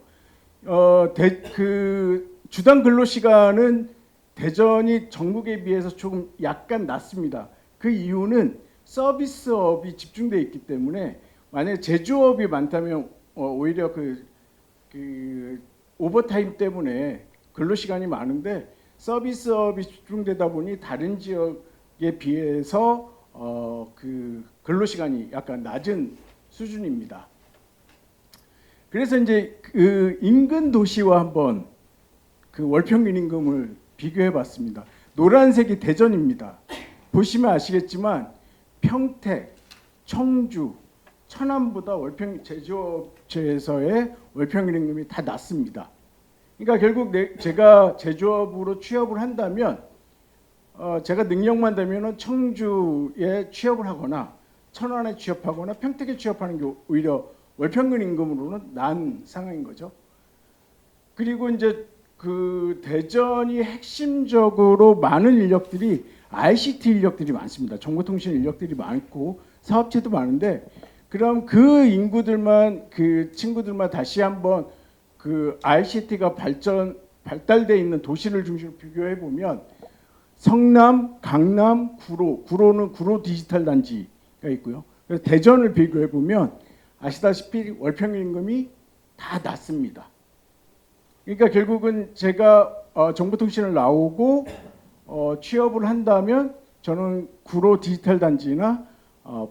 그 주당 근로시간은 대전이 전국에 비해서 조금 약간 낮습니다. 그 이유는 서비스업이 집중되어 있기 때문에 만약에 제조업이 많다면 오히려 그 오버타임 때문에 근로시간이 많은데 서비스업이 집중되다 보니 다른 지역에 비해서 그 근로시간이 약간 낮은 수준입니다. 그래서 이제 그 인근 도시와 한번 그 월평균 임금을 비교해 봤습니다. 노란색이 대전입니다. 보시면 아시겠지만 평택, 청주, 천안보다 제조업체에서의 월평균 임금이 다 낮습니다. 그러니까 결국 제가 제조업으로 취업을 한다면 제가 능력만 되면 청주에 취업을 하거나 천안에 취업하거나 평택에 취업하는 게 오히려 월평균 임금으로는 난 상황인 거죠. 그리고 이제 그 대전이 핵심적으로 많은 인력들이 ICT 인력들이 많습니다. 정보통신 인력들이 많고 사업체도 많은데 그럼 그 인구들만 그 친구들만 다시 한번 그 ICT가 발달돼 있는 도시를 중심으로 비교해 보면 성남, 강남, 구로는 구로 디지털 단지가 있고요. 그래서 대전을 비교해 보면 아시다시피 월평균 임금이 다 낮습니다. 그러니까 결국은 제가 정보통신을 나오고 취업을 한다면 저는 구로 디지털 단지나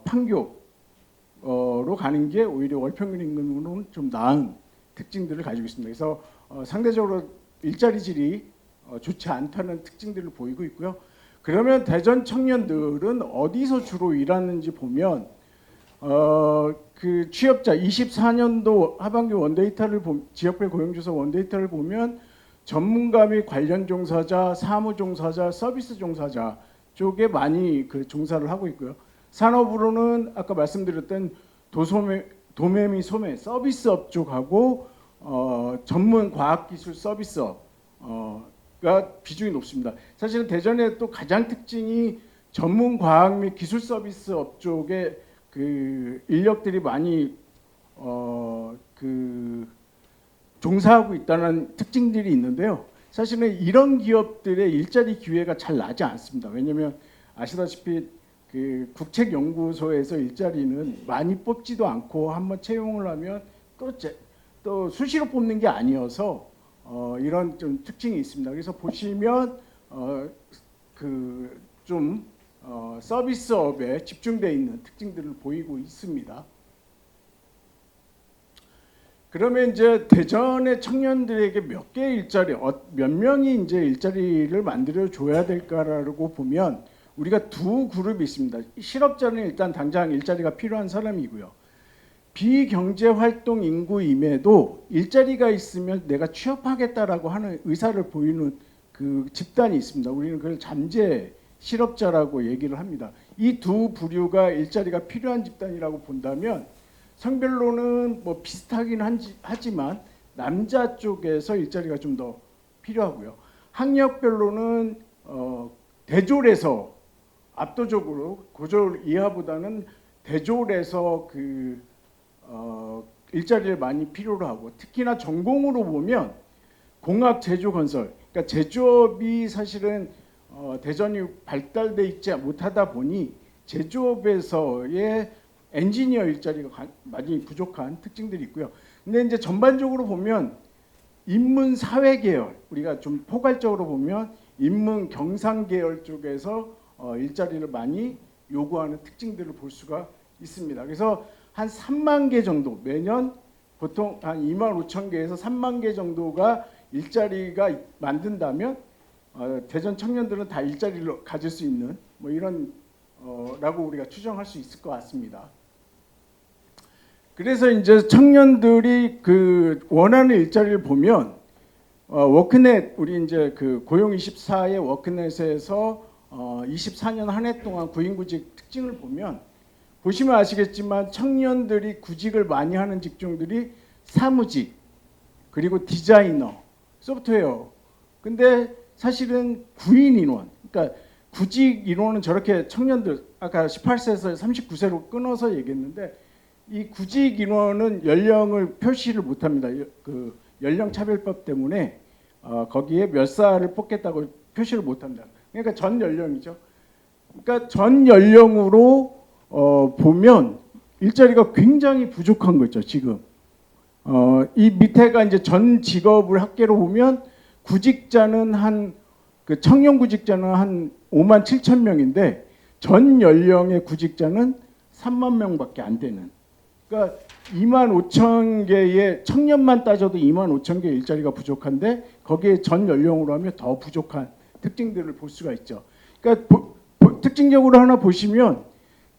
판교로 가는 게 오히려 월평균 임금으로는 좀 나은 특징들을 가지고 있습니다. 그래서 상대적으로 일자리 질이 좋지 않다는 특징들을 보이고 있고요. 그러면 대전 청년들은 어디서 주로 일하는지 보면 그 취업자 24년도 하반기 원데이터를 지역별 고용조사 원데이터를 보면 전문가 및 관련 종사자, 사무 종사자, 서비스 종사자 쪽에 많이 그 종사를 하고 있고요. 산업으로는 아까 말씀드렸던 도매 및 소매 서비스업 쪽하고 전문 과학기술 서비스업가 비중이 높습니다. 사실은 대전의 또 가장 특징이 전문 과학 및 기술 서비스업 쪽에 그 인력들이 많이 그 종사하고 있다는 특징들이 있는데요. 사실은 이런 기업들의 일자리 기회가 잘 나지 않습니다. 왜냐하면 아시다시피 그 국책연구소에서 일자리는 많이 뽑지도 않고 한번 채용을 하면 또 수시로 뽑는 게 아니어서 이런 좀 특징이 있습니다. 그래서 보시면 그 좀 서비스업에 집중되어 있는 특징들을 보이고 있습니다. 그러면 이제 대전의 청년들에게 몇 개의 일자리, 몇 명이 이제 일자리를 만들어 줘야 될까라고 보면 우리가 두 그룹이 있습니다. 실업자는 일단 당장 일자리가 필요한 사람이고요. 비경제활동 인구임에도 일자리가 있으면 내가 취업하겠다라고 하는 의사를 보이는 그 집단이 있습니다. 우리는 그걸 잠재 실업자라고 얘기를 합니다. 이 두 부류가 일자리가 필요한 집단이라고 본다면 성별로는 뭐 비슷하긴 하지만 남자 쪽에서 일자리가 좀 더 필요하고요. 학력별로는 대졸에서 압도적으로 고졸 이하보다는 대졸에서 일자리를 많이 필요로 하고, 특히나 전공으로 보면 공학, 제조, 건설, 그러니까 제조업이 사실은 대전이 발달돼 있지 못하다 보니 제조업에서의 엔지니어 일자리가 많이 부족한 특징들이 있고요. 근데 이제 전반적으로 보면 인문 사회 계열, 우리가 좀 포괄적으로 보면 인문 경상 계열 쪽에서 일자리를 많이 요구하는 특징들을 볼 수가 있습니다. 그래서 한 3만 개 정도, 매년 보통 한 2만 5천 개에서 3만 개 정도가 일자리가 만든다면 대전 청년들은 다 일자리를 가질 수 있는 뭐 이런 라고 우리가 추정할 수 있을 것 같습니다. 그래서 이제 청년들이 원하는 일자리를 보면 워크넷, 우리 이제 고용24의 워크넷에서 24년 한 해 동안 구인구직 특징을 보시면 아시겠지만 청년들이 구직을 많이 하는 직종들이 사무직, 그리고 디자이너, 소프트웨어. 근데 사실은 구인 인원, 그러니까 구직 인원은 저렇게 청년들, 아까 18세에서 39세로 끊어서 얘기했는데, 이 구직 인원은 연령을 표시를 못합니다. 연령 차별법 때문에 거기에 몇 살을 뽑겠다고 표시를 못합니다. 그러니까 전 연령이죠. 그러니까 전 연령으로 보면 일자리가 굉장히 부족한 거죠, 지금. 이 밑에가 이제 전 직업을 합계로 보면 구직자는 청년 구직자는 한 5만 7천 명인데 전 연령의 구직자는 3만 명밖에 안 되는. 그러니까 2만 5천 개의 청년만 따져도 2만 5천 개의 일자리가 부족한데 거기에 전 연령으로 하면 더 부족한 특징들을 볼 수가 있죠. 그러니까 특징적으로 하나 보시면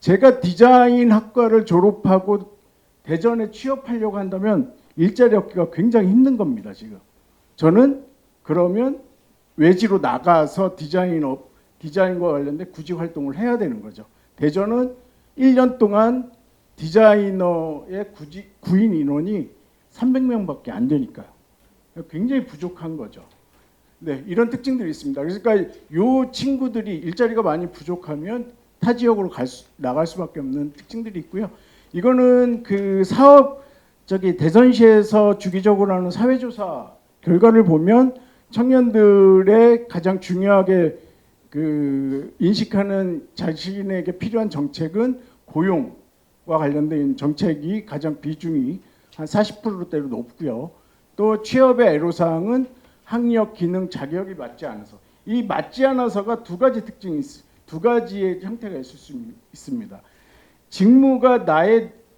제가 디자인 학과를 졸업하고 대전에 취업하려고 한다면 일자리 얻기가 굉장히 힘든 겁니다, 지금. 저는 그러면 외지로 나가서 디자인과 관련된 구직 활동을 해야 되는 거죠. 대전은 1년 동안 디자이너의 구인 인원이 300명밖에 안 되니까요. 굉장히 부족한 거죠. 네, 이런 특징들이 있습니다. 그러니까 이 친구들이 일자리가 많이 부족하면 타 지역으로 나갈 수밖에 없는 특징들이 있고요. 이거는 대전시에서 주기적으로 하는 사회조사 결과를 보면 청년들의 가장 중요하게 인식하는 자신에게 필요한 정책은 고용과 관련된 정책이 가장 비중이 한 40%대로 높고요. 또 취업의 애로사항은 학력, 기능, 자격이 맞지 않아서, 이 맞지 않아서가 두 가지의 형태가 있을 수 있습니다. 직무가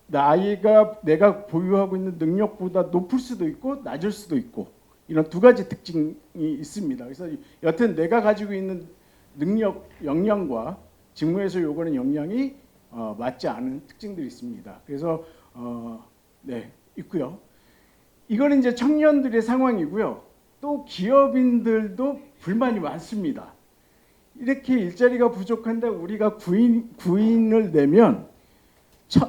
나이가 내가 보유하고 있는 능력보다 높을 수도 있고 낮을 수도 있고, 이런 두 가지 특징이 있습니다. 그래서 여튼 내가 가지고 있는 능력, 역량과 직무에서 요구하는 역량이 맞지 않은 특징들이 있습니다. 그래서 있고요. 이거는 이제 청년들의 상황이고요. 또 기업인들도 불만이 많습니다. 이렇게 일자리가 부족한데 우리가 구인을 내면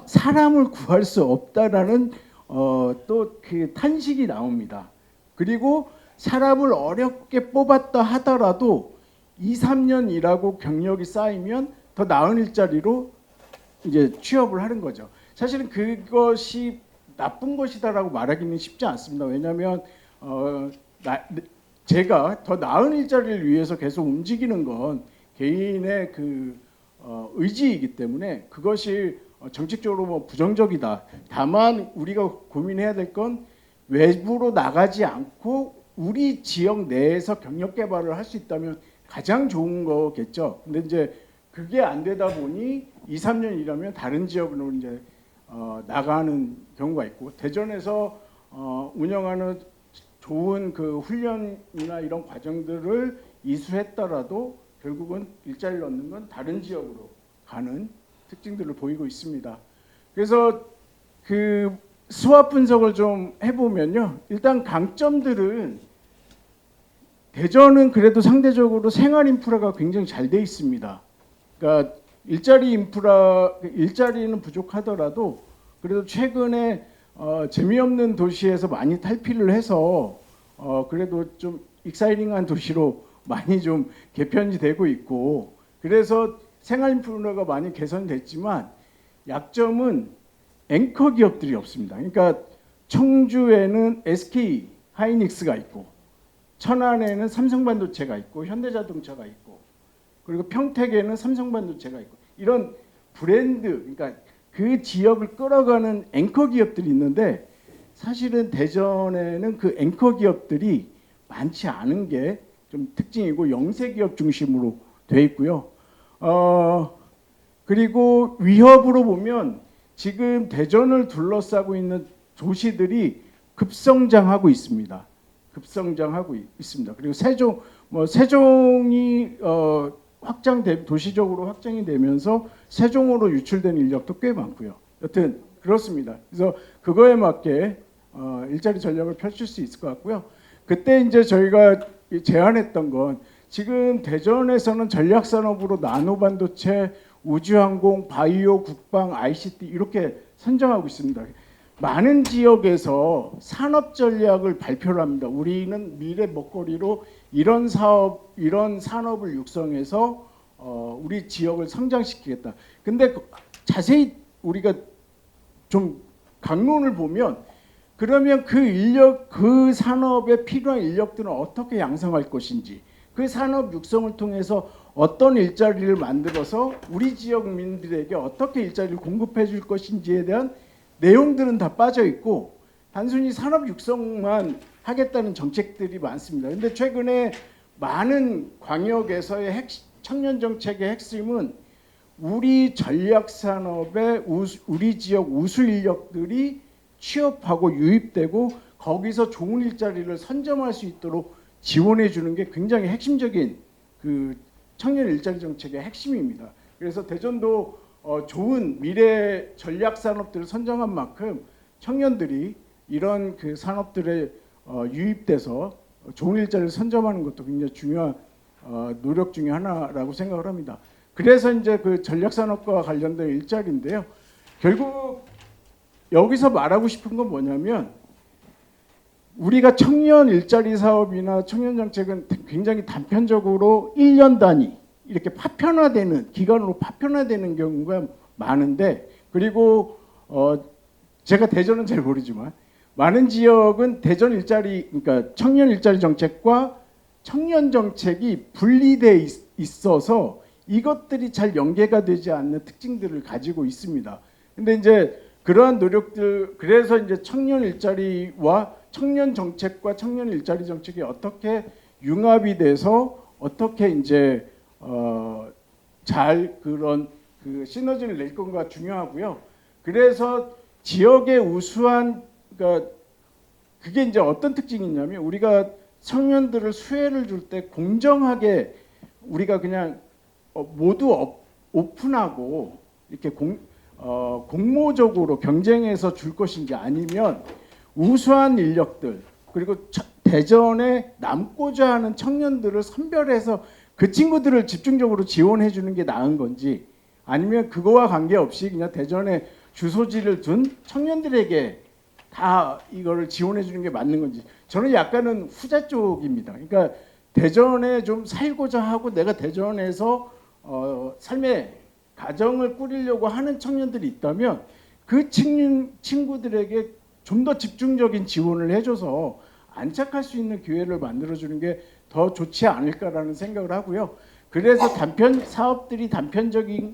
사람을 구할 수 없다라는 또 탄식이 나옵니다. 그리고 사람을 어렵게 뽑았다 하더라도 2, 3년 일하고 경력이 쌓이면 더 나은 일자리로 이제 취업을 하는 거죠. 사실은 그것이 나쁜 것이다라고 말하기는 쉽지 않습니다. 왜냐하면 제가 더 나은 일자리를 위해서 계속 움직이는 건 개인의 의지이기 때문에 그것이 정책적으로 뭐 부정적이다. 다만 우리가 고민해야 될 건 외부로 나가지 않고 우리 지역 내에서 경력 개발을 할 수 있다면 가장 좋은 거겠죠. 근데 이제 그게 안 되다 보니 2, 3년 일하면 다른 지역으로 이제 나가는 경우가 있고, 대전에서 운영하는 좋은 훈련이나 이런 과정들을 이수했더라도 결국은 일자리를 얻는 건 다른 지역으로 가는 특징들을 보이고 있습니다. 그래서 스왑 분석을 좀 해보면요. 일단 강점들은 대전은 그래도 상대적으로 생활 인프라가 굉장히 잘 돼 있습니다. 그러니까 일자리는 부족하더라도 그래도 최근에 재미없는 도시에서 많이 탈피를 해서 그래도 좀 익사이팅한 도시로 많이 좀 개편이 되고 있고, 그래서 생활 인프라가 많이 개선됐지만 약점은 앵커 기업들이 없습니다. 그러니까 청주에는 SK 하이닉스가 있고, 천안에는 삼성반도체가 있고, 현대자동차가 있고, 그리고 평택에는 삼성반도체가 있고, 이런 브랜드, 그러니까 그 지역을 끌어가는 앵커 기업들이 있는데, 사실은 대전에는 그 앵커 기업들이 많지 않은 게 좀 특징이고, 영세 기업 중심으로 돼 있고요. 그리고 위협으로 보면 지금 대전을 둘러싸고 있는 도시들이 급성장하고 있습니다. 급성장하고 있습니다. 그리고 세종이 도시적으로 확장이 되면서 세종으로 유출된 인력도 꽤 많고요. 여튼 그렇습니다. 그래서 그거에 맞게 일자리 전략을 펼칠 수 있을 것 같고요. 그때 이제 저희가 제안했던 건, 지금 대전에서는 전략산업으로 나노반도체, 우주항공, 바이오, 국방, ICT 이렇게 선정하고 있습니다. 많은 지역에서 산업 전략을 발표를 합니다. 우리는 미래 먹거리로 이런 산업을 육성해서 우리 지역을 성장시키겠다. 근데 자세히 우리가 좀 강론을 보면, 그러면 그 산업에 필요한 인력들은 어떻게 양성할 것인지, 그 산업 육성을 통해서 어떤 일자리를 만들어서 우리 지역민들에게 어떻게 일자리를 공급해 줄 것인지에 대한 내용들은 다 빠져 있고, 단순히 산업 육성만 하겠다는 정책들이 많습니다. 그런데 최근에 많은 광역에서의 청년 정책의 핵심은 우리 전략 산업에 우리 지역 우수 인력들이 취업하고 유입되고 거기서 좋은 일자리를 선점할 수 있도록 지원해 주는 게 굉장히 핵심적인 그 청년 일자리 정책의 핵심입니다. 그래서 대전도 좋은 미래 전략 산업들을 선정한 만큼 청년들이 이런 그 산업들에 유입돼서 좋은 일자리를 선점하는 것도 굉장히 중요한 노력 중에 하나라고 생각을 합니다. 그래서 이제 그 전략 산업과 관련된 일자리인데요. 결국 여기서 말하고 싶은 건 뭐냐면, 우리가 청년 일자리 사업이나 청년 정책은 굉장히 단편적으로 1년 단위 이렇게 기간으로 파편화되는 경우가 많은데, 그리고 제가 대전은 잘 모르지만 많은 지역은 대전 일자리, 그러니까 청년 일자리 정책과 청년 정책이 분리돼 있어서 이것들이 잘 연계가 되지 않는 특징들을 가지고 있습니다. 근데 이제 그러한 노력들, 그래서 이제 청년 일자리와 청년 정책과 청년 일자리 정책이 어떻게 융합이 돼서 어떻게 이제 잘 그런 그 시너지를 낼 건가 중요하고요. 그래서 지역의 우수한, 그러니까 그게 이제 어떤 특징이 있냐면, 우리가 청년들을 수혜를 줄 때 공정하게 우리가 그냥 모두 오픈하고 이렇게 공모적으로 경쟁해서 줄 것인지, 아니면 우수한 인력들, 그리고 대전에 남고자 하는 청년들을 선별해서 그 친구들을 집중적으로 지원해 주는 게 나은 건지, 아니면 그거와 관계없이 그냥 대전에 주소지를 둔 청년들에게 다 이거를 지원해 주는 게 맞는 건지, 저는 약간은 후자 쪽입니다. 그러니까 대전에 좀 살고자 하고 내가 대전에서 삶의 가정을 꾸리려고 하는 청년들이 있다면 그 친구들에게 좀 더 집중적인 지원을 해줘서 안착할 수 있는 기회를 만들어주는 게 더 좋지 않을까라는 생각을 하고요. 그래서 사업들이 단편적이지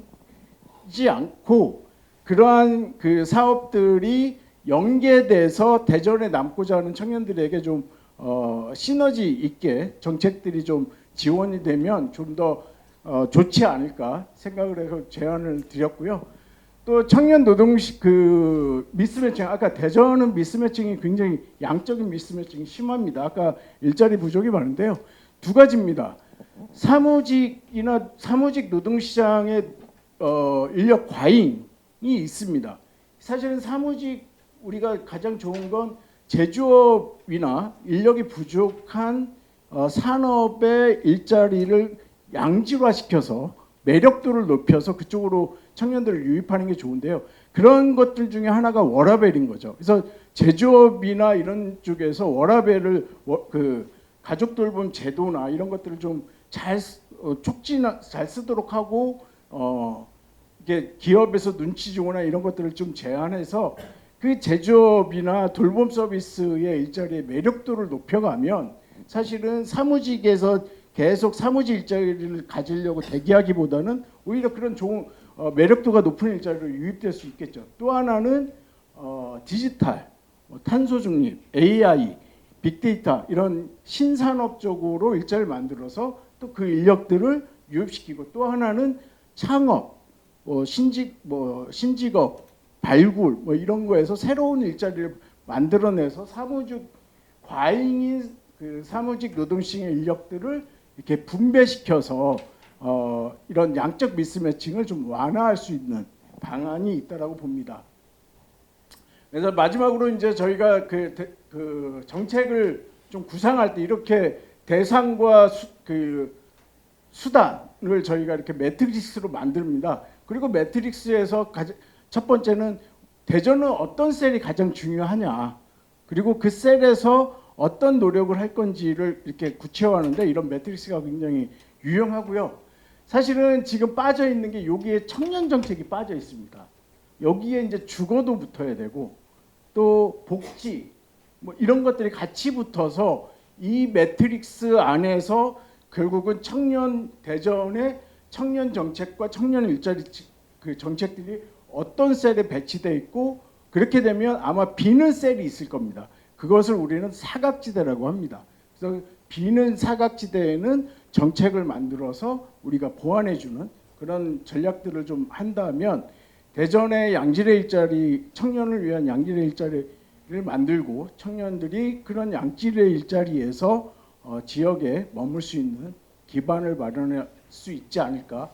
않고 그러한 그 사업들이 연계돼서 대전에 남고자 하는 청년들에게 좀 시너지 있게 정책들이 좀 지원이 되면 좀 더 좋지 않을까 생각을 해서 제안을 드렸고요. 또 청년 노동 미스매칭, 아까 대전은 미스매칭이 굉장히 양적인 미스매칭이 심합니다. 아까 일자리 부족이 많은데요. 두 가지입니다. 사무직 노동시장에 인력 과잉이 있습니다. 사실은 사무직 우리가 가장 좋은 건 제조업이나 인력이 부족한 산업의 일자리를 양질화시켜서 매력도를 높여서 그쪽으로 청년들을 유입하는 게 좋은데요. 그런 것들 중에 하나가 워라밸인 거죠. 그래서 제조업이나 이런 쪽에서 워라밸을 그 가족 돌봄 제도나 이런 것들을 좀 잘 촉진하 잘 쓰도록 하고 이게 기업에서 눈치 주거나 이런 것들을 좀 제한해서 그 제조업이나 돌봄 서비스의 일자리의 매력도를 높여가면 사실은 사무직에서 계속 사무직 일자리를 가지려고 대기하기보다는 오히려 그런 좋은 매력도가 높은 일자리로 유입될 수 있겠죠. 또 하나는 디지털, 탄소 중립, AI, 빅데이터 이런 신산업 쪽으로 일자리를 만들어서 또 그 인력들을 유입시키고 또 하나는 창업, 신직업, 발굴 이런 거에서 새로운 일자리를 만들어내서 과잉인 그 사무직 노동시의 인력들을 이렇게 분배시켜서 이런 양적 미스매칭을 좀 완화할 수 있는 방안이 있다라고 봅니다. 그래서 마지막으로 이제 저희가 그 정책을 좀 구상할 때 이렇게 대상과 수단을 저희가 이렇게 매트릭스로 만듭니다. 그리고 매트릭스에서 첫 번째는 대전은 어떤 셀이 가장 중요하냐, 그리고 그 셀에서 어떤 노력을 할 건지를 이렇게 구체화하는데 이런 매트릭스가 굉장히 유용하고요. 사실은 지금 빠져 있는 게 여기에 청년 정책이 빠져 있습니다. 여기에 이제 주거도 붙어야 되고 또 복지 이런 것들이 같이 붙어서 이 매트릭스 안에서 결국은 대전의 청년 정책과 청년 일자리 그 정책들이 어떤 셀에 배치돼 있고 그렇게 되면 아마 비는 셀이 있을 겁니다. 그것을 우리는 사각지대라고 합니다. 그래서 비는 사각지대에는 정책을 만들어서 우리가 보완해주는 그런 전략들을 좀 한다면 대전의 양질의 일자리, 청년을 위한 양질의 일자리를 만들고 청년들이 그런 양질의 일자리에서 지역에 머물 수 있는 기반을 마련할 수 있지 않을까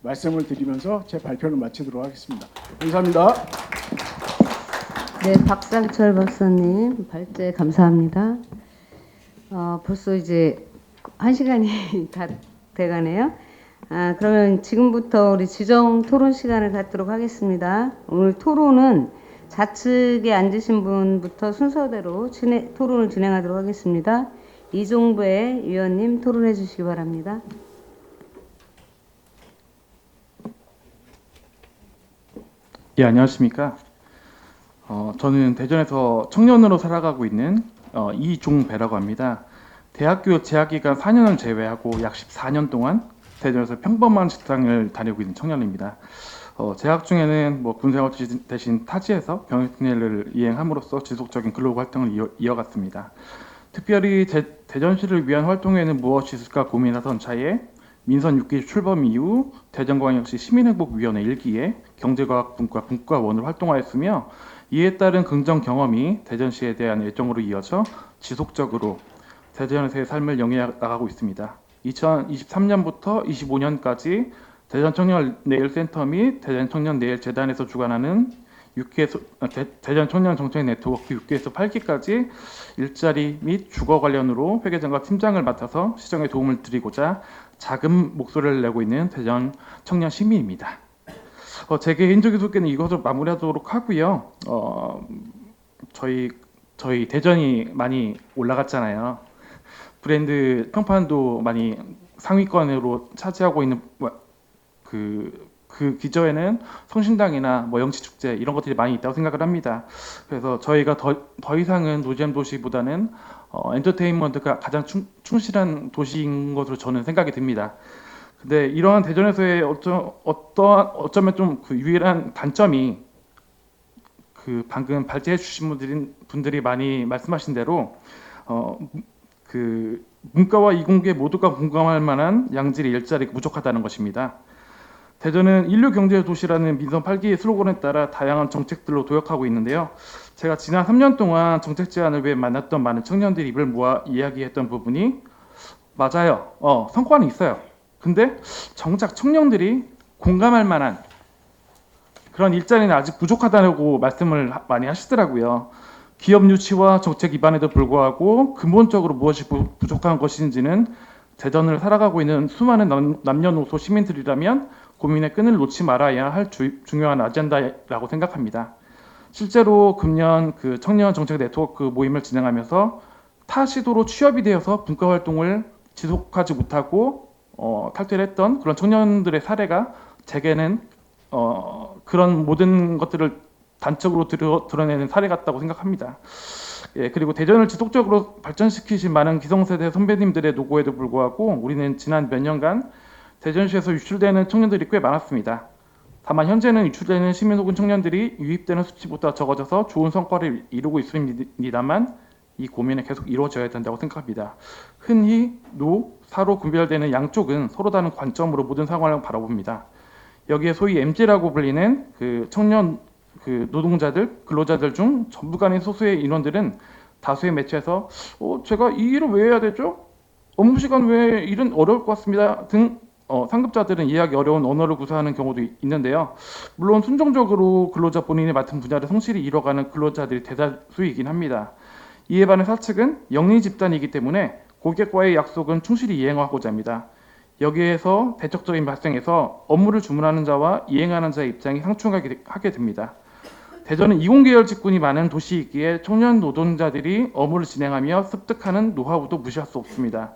말씀을 드리면서 제 발표를 마치도록 하겠습니다. 감사합니다. 네, 박상철 박사님 발제 감사합니다. 벌써 이제 1시간이 다 돼가네요. 그러면 지금부터 우리 지정 토론 시간을 갖도록 하겠습니다. 오늘 토론은 좌측에 앉으신 분부터 순서대로 토론을 진행하도록 하겠습니다. 이종배 위원님 토론해 주시기 바랍니다. 예, 안녕하십니까. 저는 대전에서 청년으로 살아가고 있는 이종배라고 합니다. 대학교 재학기간 4년을 제외하고 약 14년 동안 대전에서 평범한 직장을 다니고 있는 청년입니다. 재학 중에는 군생활 대신 타지에서 병역특례를 이행함으로써 지속적인 근로 활동을 이어갔습니다. 특별히 대전시를 위한 활동에는 무엇이 있을까 고민하던 차에 민선 6기 출범 이후 대전광역시 시민행복위원회 1기에 경제과학분과 분과원으로 활동하였으며 이에 따른 긍정 경험이 대전시에 대한 애정으로 이어져 지속적으로 대전에서의 삶을 영위해 나가고 있습니다. 2023년부터 25년까지 대전청년내일센터 및 대전청년내일재단에서 주관하는 대전청년정책 네트워크 6기에서 8기까지 일자리 및 주거 관련으로 회계장과 팀장을 맡아서 시정에 도움을 드리고자 작은 목소리를 내고 있는 대전 청년 시민입니다. 제 개인적인 소개는 이것으로 마무리하도록 하고요. 저희 대전이 많이 올라갔잖아요. 브랜드 평판도 많이 상위권으로 차지하고 있는 그 기저에는 성신당이나 영치축제 이런 것들이 많이 있다고 생각을 합니다. 그래서 저희가 더 이상은 노잼 도시보다는 엔터테인먼트가 가장 충실한 도시인 것으로 저는 생각이 듭니다. 근데 이러한 대전에서의 어쩌면 좀 그 유일한 단점이 방금 발제해 주신 분들이 많이 말씀하신 대로 그 문과와 이공계 모두가 공감할 만한 양질의 일자리가 부족하다는 것입니다. 대전은 인류 경제 도시라는 민선 8기의 슬로건에 따라 다양한 정책들로 도약하고 있는데요. 제가 지난 3년 동안 정책 제안을 위해 만났던 많은 청년들이 입을 모아 이야기했던 부분이 맞아요. 성과는 있어요. 근데 정작 청년들이 공감할 만한 그런 일자리는 아직 부족하다고 말씀을 많이 하시더라고요. 기업 유치와 정책 기반에도 불구하고 근본적으로 무엇이 부족한 것인지는 대전을 살아가고 있는 수많은 남녀노소 시민들이라면 고민의 끈을 놓지 말아야 할 중요한 아젠다라고 생각합니다. 실제로 금년 그 청년 정책 네트워크 모임을 진행하면서 타 시도로 취업이 되어서 분과 활동을 지속하지 못하고 탈퇴를 했던 그런 청년들의 사례가 제게는 그런 모든 것들을 단적으로 드러내는 사례 같다고 생각합니다. 예, 그리고 대전을 지속적으로 발전시키신 많은 기성세대 선배님들의 노고에도 불구하고 우리는 지난 몇 년간 대전시에서 유출되는 청년들이 꽤 많았습니다. 다만 현재는 유출되는 시민 혹은 청년들이 유입되는 수치보다 적어져서 좋은 성과를 이루고 있습니다만 이 고민은 계속 이루어져야 된다고 생각합니다. 흔히 노, 사로 분별되는 양쪽은 서로 다른 관점으로 모든 상황을 바라봅니다. 여기에 소위 MZ라고 불리는 그 청년 노동자들, 근로자들 중 전부가 아닌 소수의 인원들은 다수의 매체에서 제가 이 일을 왜 해야 되죠? 업무 시간 외에 일은 어려울 것 같습니다 등 상급자들은 이해하기 어려운 언어를 구사하는 경우도 있는데요. 물론 순종적으로 근로자 본인이 맡은 분야를 성실히 이뤄가는 근로자들이 대다수이긴 합니다. 이에 반해 사측은 영리 집단이기 때문에 고객과의 약속은 충실히 이행하고자 합니다. 여기에서 대척적인 발생에서 업무를 주문하는 자와 이행하는 자의 입장이 상충하게 됩니다. 대전은 이공계열 직군이 많은 도시이기에 청년 노동자들이 업무를 진행하며 습득하는 노하우도 무시할 수 없습니다.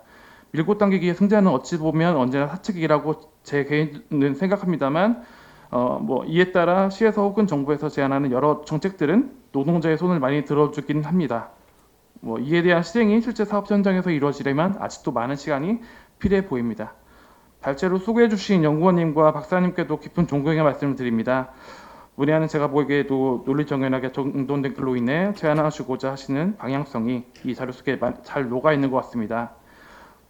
밀고 당기기의 승자는 어찌 보면 언제나 사측이라고 제 개인은 생각합니다만 이에 따라 시에서 혹은 정부에서 제안하는 여러 정책들은 노동자의 손을 많이 들어주긴 합니다. 이에 대한 실행이 실제 사업 현장에서 이루어지려면 아직도 많은 시간이 필요해 보입니다. 발제로 수고해 주신 연구원님과 박사님께도 깊은 존경의 말씀을 드립니다. 문의하는 제가 보기에도 논리정연하게 정돈된 글로 인해 제안하시고자 하시는 방향성이 이 자료 속에 잘 녹아있는 것 같습니다.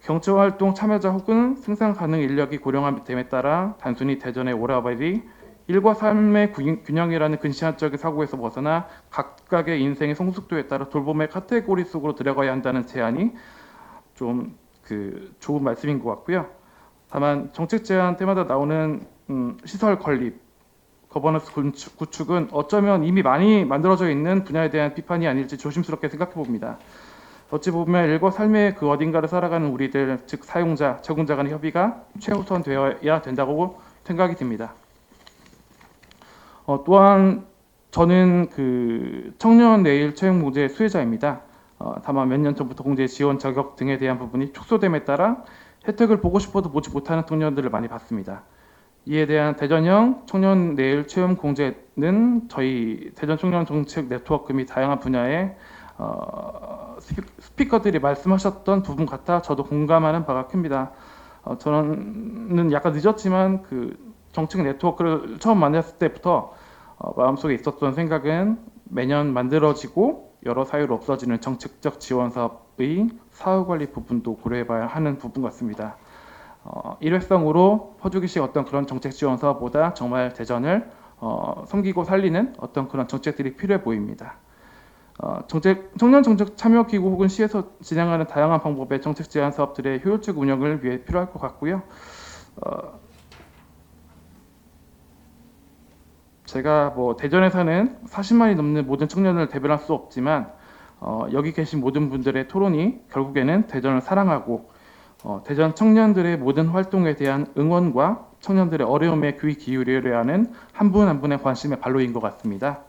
경제활동 참여자 혹은 생산 가능 인력이 고령화됨에 따라 단순히 대전의 워라밸이 일과 삶의 균형이라는 근시안적인 사고에서 벗어나 각각의 인생의 성숙도에 따라 돌봄의 카테고리 속으로 들어가야 한다는 제안이 좀 좋은 말씀인 것 같고요. 다만 정책 제안 때마다 나오는 시설 건립, 거버넌스 구축은 어쩌면 이미 많이 만들어져 있는 분야에 대한 비판이 아닐지 조심스럽게 생각해 봅니다. 어찌 보면 일과 삶의 그 어딘가를 살아가는 우리들, 즉 사용자, 제공자 간의 협의가 최우선 되어야 된다고 생각이 듭니다. 또한 저는 청년 내일 채용 공제 수혜자입니다. 다만 몇 년 전부터 공제 지원 자격 등에 대한 부분이 축소됨에 따라 혜택을 보고 싶어도 보지 못하는 청년들을 많이 봤습니다. 이에 대한 대전형 청년 내일 채용 공제는 저희 대전 청년 정책 네트워크 및 다양한 분야의 스피커들이 말씀하셨던 부분 같아 저도 공감하는 바가 큽니다. 저는 약간 늦었지만 정책 네트워크를 처음 만났을 때부터 마음속에 있었던 생각은 매년 만들어지고 여러 사유로 없어지는 정책적 지원 사업의 사후 관리 부분도 고려해봐야 하는 부분 같습니다. 일회성으로 퍼주기식 어떤 그런 정책 지원 사업보다 정말 대전을 섬기고 살리는 어떤 그런 정책들이 필요해 보입니다. 청년 정책 참여 기구 혹은 시에서 진행하는 다양한 방법의 정책 제안 사업들의 효율적 운영을 위해 필요할 것 같고요. 제가 대전에 사는 40만이 넘는 모든 청년을 대변할 수 없지만 여기 계신 모든 분들의 토론이 결국에는 대전을 사랑하고 대전 청년들의 모든 활동에 대한 응원과 청년들의 어려움에 귀 기울여야 하는 한 분 한 분의 관심의 발로인 것 같습니다.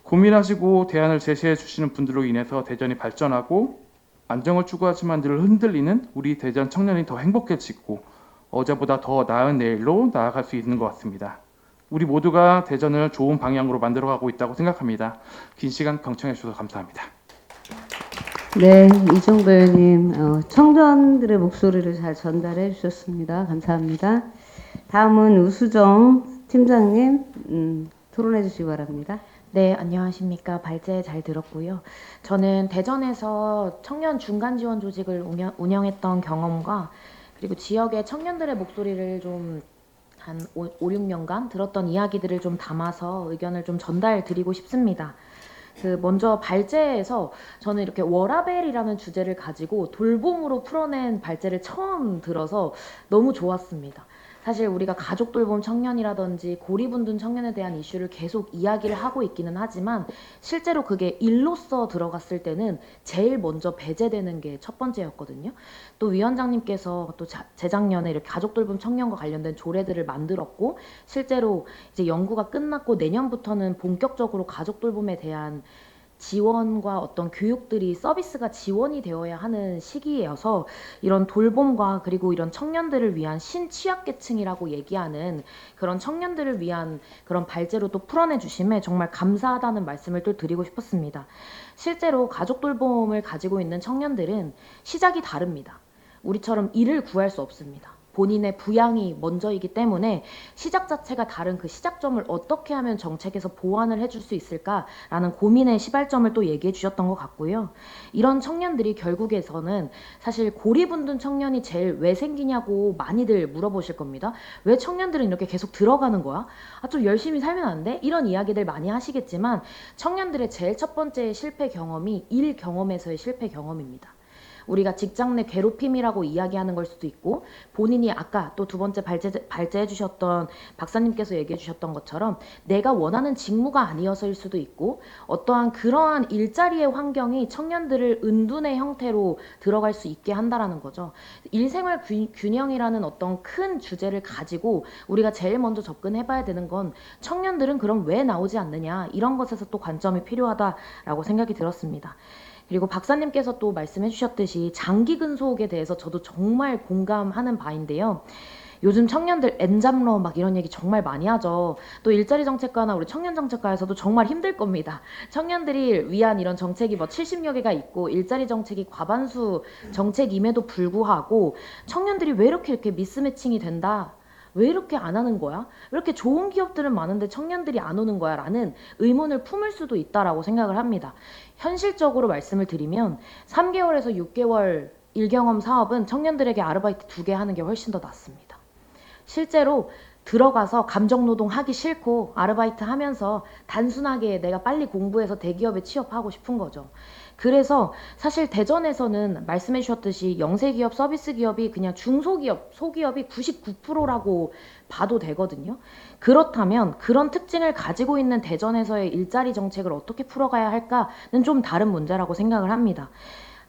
고민하시고 대안을 제시해 주시는 분들로 인해서 대전이 발전하고 안정을 추구하지만 늘 흔들리는 우리 대전 청년이 더 행복해지고 어제보다 더 나은 내일로 나아갈 수 있는 것 같습니다. 우리 모두가 대전을 좋은 방향으로 만들어가고 있다고 생각합니다. 긴 시간 경청해 주셔서 감사합니다. 네, 이종배 의원님, 청년들의 목소리를 잘 전달해 주셨습니다. 감사합니다. 다음은 우수정 팀장님 토론해 주시기 바랍니다. 네, 안녕하십니까. 발제 잘 들었고요. 저는 대전에서 청년 중간 지원 조직을 운영했던 경험과 그리고 지역의 청년들의 목소리를 좀 한 5, 6년간 들었던 이야기들을 좀 담아서 의견을 좀 전달 드리고 싶습니다. 먼저 발제에서 저는 이렇게 워라밸이라는 주제를 가지고 돌봄으로 풀어낸 발제를 처음 들어서 너무 좋았습니다. 사실 우리가 가족 돌봄 청년이라든지 고리분둔 청년에 대한 이슈를 계속 이야기를 하고 있기는 하지만 실제로 그게 일로서 들어갔을 때는 제일 먼저 배제되는 게 첫 번째였거든요. 또 위원장님께서 또 재작년에 이렇게 가족 돌봄 청년과 관련된 조례들을 만들었고 실제로 이제 연구가 끝났고 내년부터는 본격적으로 가족 돌봄에 대한 지원과 어떤 교육들이 서비스가 지원이 되어야 하는 시기여서 이런 돌봄과 그리고 이런 청년들을 위한 신취약계층이라고 얘기하는 그런 청년들을 위한 그런 발제로 또 풀어내 주심에 정말 감사하다는 말씀을 또 드리고 싶었습니다. 실제로 가족 돌봄을 가지고 있는 청년들은 시작이 다릅니다. 우리처럼 일을 구할 수 없습니다. 본인의 부양이 먼저이기 때문에 시작 자체가 다른 그 시작점을 어떻게 하면 정책에서 보완을 해줄 수 있을까라는 고민의 시발점을 또 얘기해 주셨던 것 같고요. 이런 청년들이 결국에서는 사실 고리분둔 청년이 제일 왜 생기냐고 많이들 물어보실 겁니다. 왜 청년들은 이렇게 계속 들어가는 거야? 좀 열심히 살면 안 돼? 이런 이야기들 많이 하시겠지만 청년들의 제일 첫 번째 실패 경험이 일 경험에서의 실패 경험입니다. 우리가 직장 내 괴롭힘이라고 이야기하는 걸 수도 있고 본인이 아까 또 두 번째 발제해 주셨던 박사님께서 얘기해 주셨던 것처럼 내가 원하는 직무가 아니어서일 수도 있고 어떠한 그러한 일자리의 환경이 청년들을 은둔의 형태로 들어갈 수 있게 한다라는 거죠. 일생활 균형이라는 어떤 큰 주제를 가지고 우리가 제일 먼저 접근해 봐야 되는 건 청년들은 그럼 왜 나오지 않느냐 이런 것에서 또 관점이 필요하다라고 생각이 들었습니다. 그리고 박사님께서 또 말씀해 주셨듯이 장기 근속에 대해서 저도 정말 공감하는 바인데요. 요즘 청년들 엔잡러 막 이런 얘기 정말 많이 하죠. 또 일자리 정책과나 우리 청년 정책과에서도 정말 힘들 겁니다. 청년들이 위한 이런 정책이 뭐 70여 개가 있고 일자리 정책이 과반수 정책임에도 불구하고 청년들이 왜 이렇게 미스매칭이 된다? 왜 이렇게 안 하는 거야? 왜 이렇게 좋은 기업들은 많은데 청년들이 안 오는 거야? 라는 의문을 품을 수도 있다라고 생각을 합니다. 현실적으로 말씀을 드리면 3개월에서 6개월 일경험 사업은 청년들에게 아르바이트 2개 하는 게 훨씬 더 낫습니다. 실제로 들어가서 감정노동 하기 싫고 아르바이트 하면서 단순하게 내가 빨리 공부해서 대기업에 취업하고 싶은 거죠. 그래서 사실 대전에서는 말씀해 주셨듯이 영세기업, 서비스기업이 그냥 중소기업, 소기업이 99%라고 봐도 되거든요. 그렇다면 그런 특징을 가지고 있는 대전에서의 일자리 정책을 어떻게 풀어가야 할까는 좀 다른 문제라고 생각을 합니다.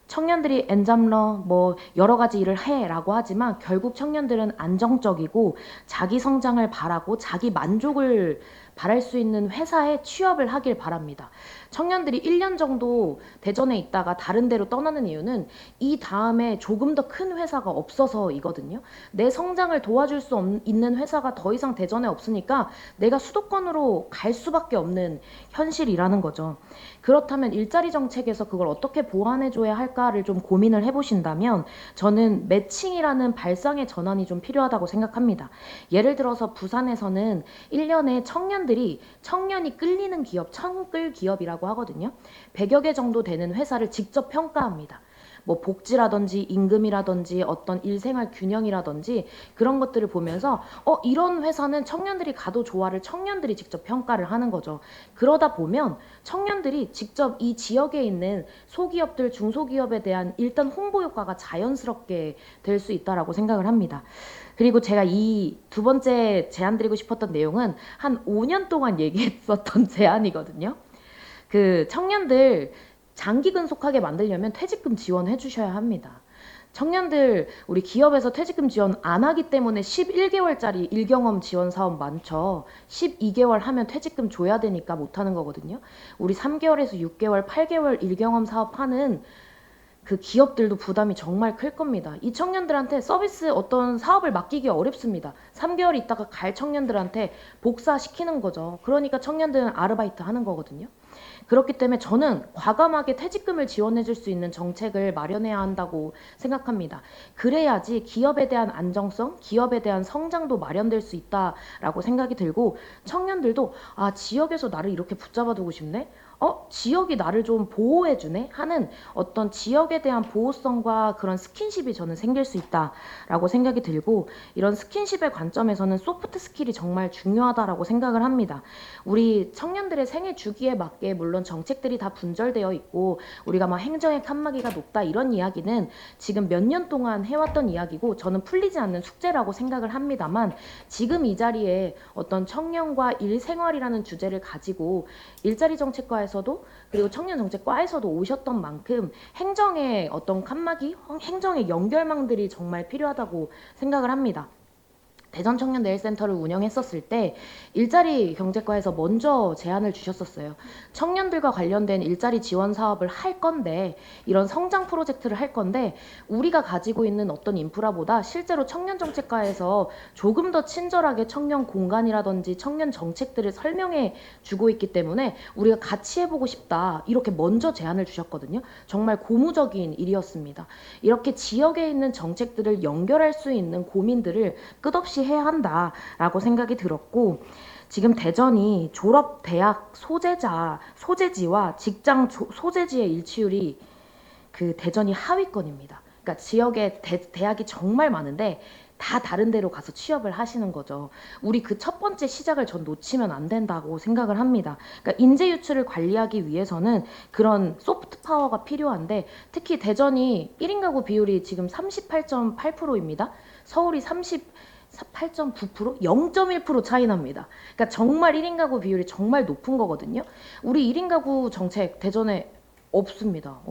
청년들이 엔잡러 뭐 여러 가지 일을 해라고 하지만 결국 청년들은 안정적이고 자기 성장을 바라고 자기 만족을 바랄 수 있는 회사에 취업을 하길 바랍니다. 청년들이 1년 정도 대전에 있다가 다른 데로 떠나는 이유는 이 다음에 조금 더 큰 회사가 없어서이거든요. 내 성장을 도와줄 수 있는 회사가 더 이상 대전에 없으니까 내가 수도권으로 갈 수밖에 없는 현실이라는 거죠. 그렇다면 일자리 정책에서 그걸 어떻게 보완해줘야 할까를 좀 고민을 해보신다면 저는 매칭이라는 발상의 전환이 좀 필요하다고 생각합니다. 예를 들어서 부산에서는 1년에 청년이 끌리는 기업, 청끌 기업이라고 하거든요. 100여 개 정도 되는 회사를 직접 평가합니다. 뭐 복지라든지 임금이라든지 어떤 일생활 균형이라든지 그런 것들을 보면서 이런 회사는 청년들이 가도 좋아를 청년들이 직접 평가를 하는 거죠. 그러다 보면 청년들이 직접 이 지역에 있는 소기업들, 중소기업에 대한 일단 홍보 효과가 자연스럽게 될 수 있다라고 생각을 합니다. 그리고 제가 이 두 번째 제안 드리고 싶었던 내용은 한 5년 동안 얘기했었던 제안이거든요. 그 청년들 장기 근속하게 만들려면 퇴직금 지원해 주셔야 합니다. 청년들 우리 기업에서 퇴직금 지원 안 하기 때문에 11개월짜리 일경험 지원 사업 많죠. 12개월 하면 퇴직금 줘야 되니까 못 하는 거거든요. 우리 3개월에서 6개월, 8개월 일경험 사업하는 그 기업들도 부담이 정말 클 겁니다. 이 청년들한테 서비스 어떤 사업을 맡기기 어렵습니다. 3개월 있다가 갈 청년들한테 복사시키는 거죠. 그러니까 청년들은 아르바이트 하는 거거든요. 그렇기 때문에 저는 과감하게 퇴직금을 지원해 줄 수 있는 정책을 마련해야 한다고 생각합니다. 그래야지 기업에 대한 안정성, 기업에 대한 성장도 마련될 수 있다라고 생각이 들고 청년들도 지역에서 나를 이렇게 붙잡아 두고 싶네? 지역이 나를 좀 보호해주네? 하는 어떤 지역에 대한 보호성과 그런 스킨십이 저는 생길 수 있다라고 생각이 들고 이런 스킨십의 관점에서는 소프트 스킬이 정말 중요하다라고 생각을 합니다. 우리 청년들의 생애 주기에 맞게 업계에 물론 정책들이 다 분절되어 있고 우리가 막 행정의 칸막이가 높다 이런 이야기는 지금 몇 년 동안 해왔던 이야기고 저는 풀리지 않는 숙제라고 생각을 합니다만 지금 이 자리에 어떤 청년과 일생활이라는 주제를 가지고 일자리 정책과에서도 그리고 청년 정책과에서도 오셨던 만큼 행정의 어떤 칸막이, 행정의 연결망들이 정말 필요하다고 생각을 합니다. 대전 청년내일센터를 운영했었을 때 일자리 경제과에서 먼저 제안을 주셨었어요. 청년들과 관련된 일자리 지원 사업을 할 건데 이런 성장 프로젝트를 할 건데 우리가 가지고 있는 어떤 인프라보다 실제로 청년정책과에서 조금 더 친절하게 청년 공간이라든지 청년 정책들을 설명해 주고 있기 때문에 우리가 같이 해보고 싶다 이렇게 먼저 제안을 주셨거든요. 정말 고무적인 일이었습니다. 이렇게 지역에 있는 정책들을 연결할 수 있는 고민들을 끝없이 해야 한다라고 생각이 들었고 지금 대전이 졸업 대학 소재지와 직장 소재지의 일치율이 그 대전이 하위권입니다. 그러니까 지역에 대학이 정말 많은데 다 다른 데로 가서 취업을 하시는 거죠. 우리 그 첫 번째 시작을 전 놓치면 안 된다고 생각을 합니다. 그러니까 인재 유출을 관리하기 위해서는 그런 소프트 파워가 필요한데 특히 대전이 1인 가구 비율이 지금 38.8%입니다. 서울이 8.9%? 0.1% 차이 납니다. 그러니까 정말 1인 가구 비율이 정말 높은 거거든요. 우리 1인 가구 정책 대전에 없습니다.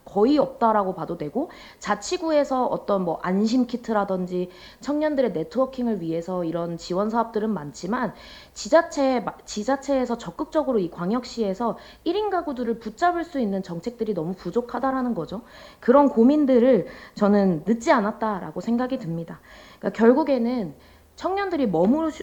거의 없다라고 봐도 되고 자치구에서 어떤 뭐 안심 키트라든지 청년들의 네트워킹을 위해서 이런 지원 사업들은 많지만 지자체에서 적극적으로 이 광역시에서 1인 가구들을 붙잡을 수 있는 정책들이 너무 부족하다라는 거죠. 그런 고민들을 저는 늦지 않았다라고 생각이 듭니다. 그러니까 결국에는 청년들이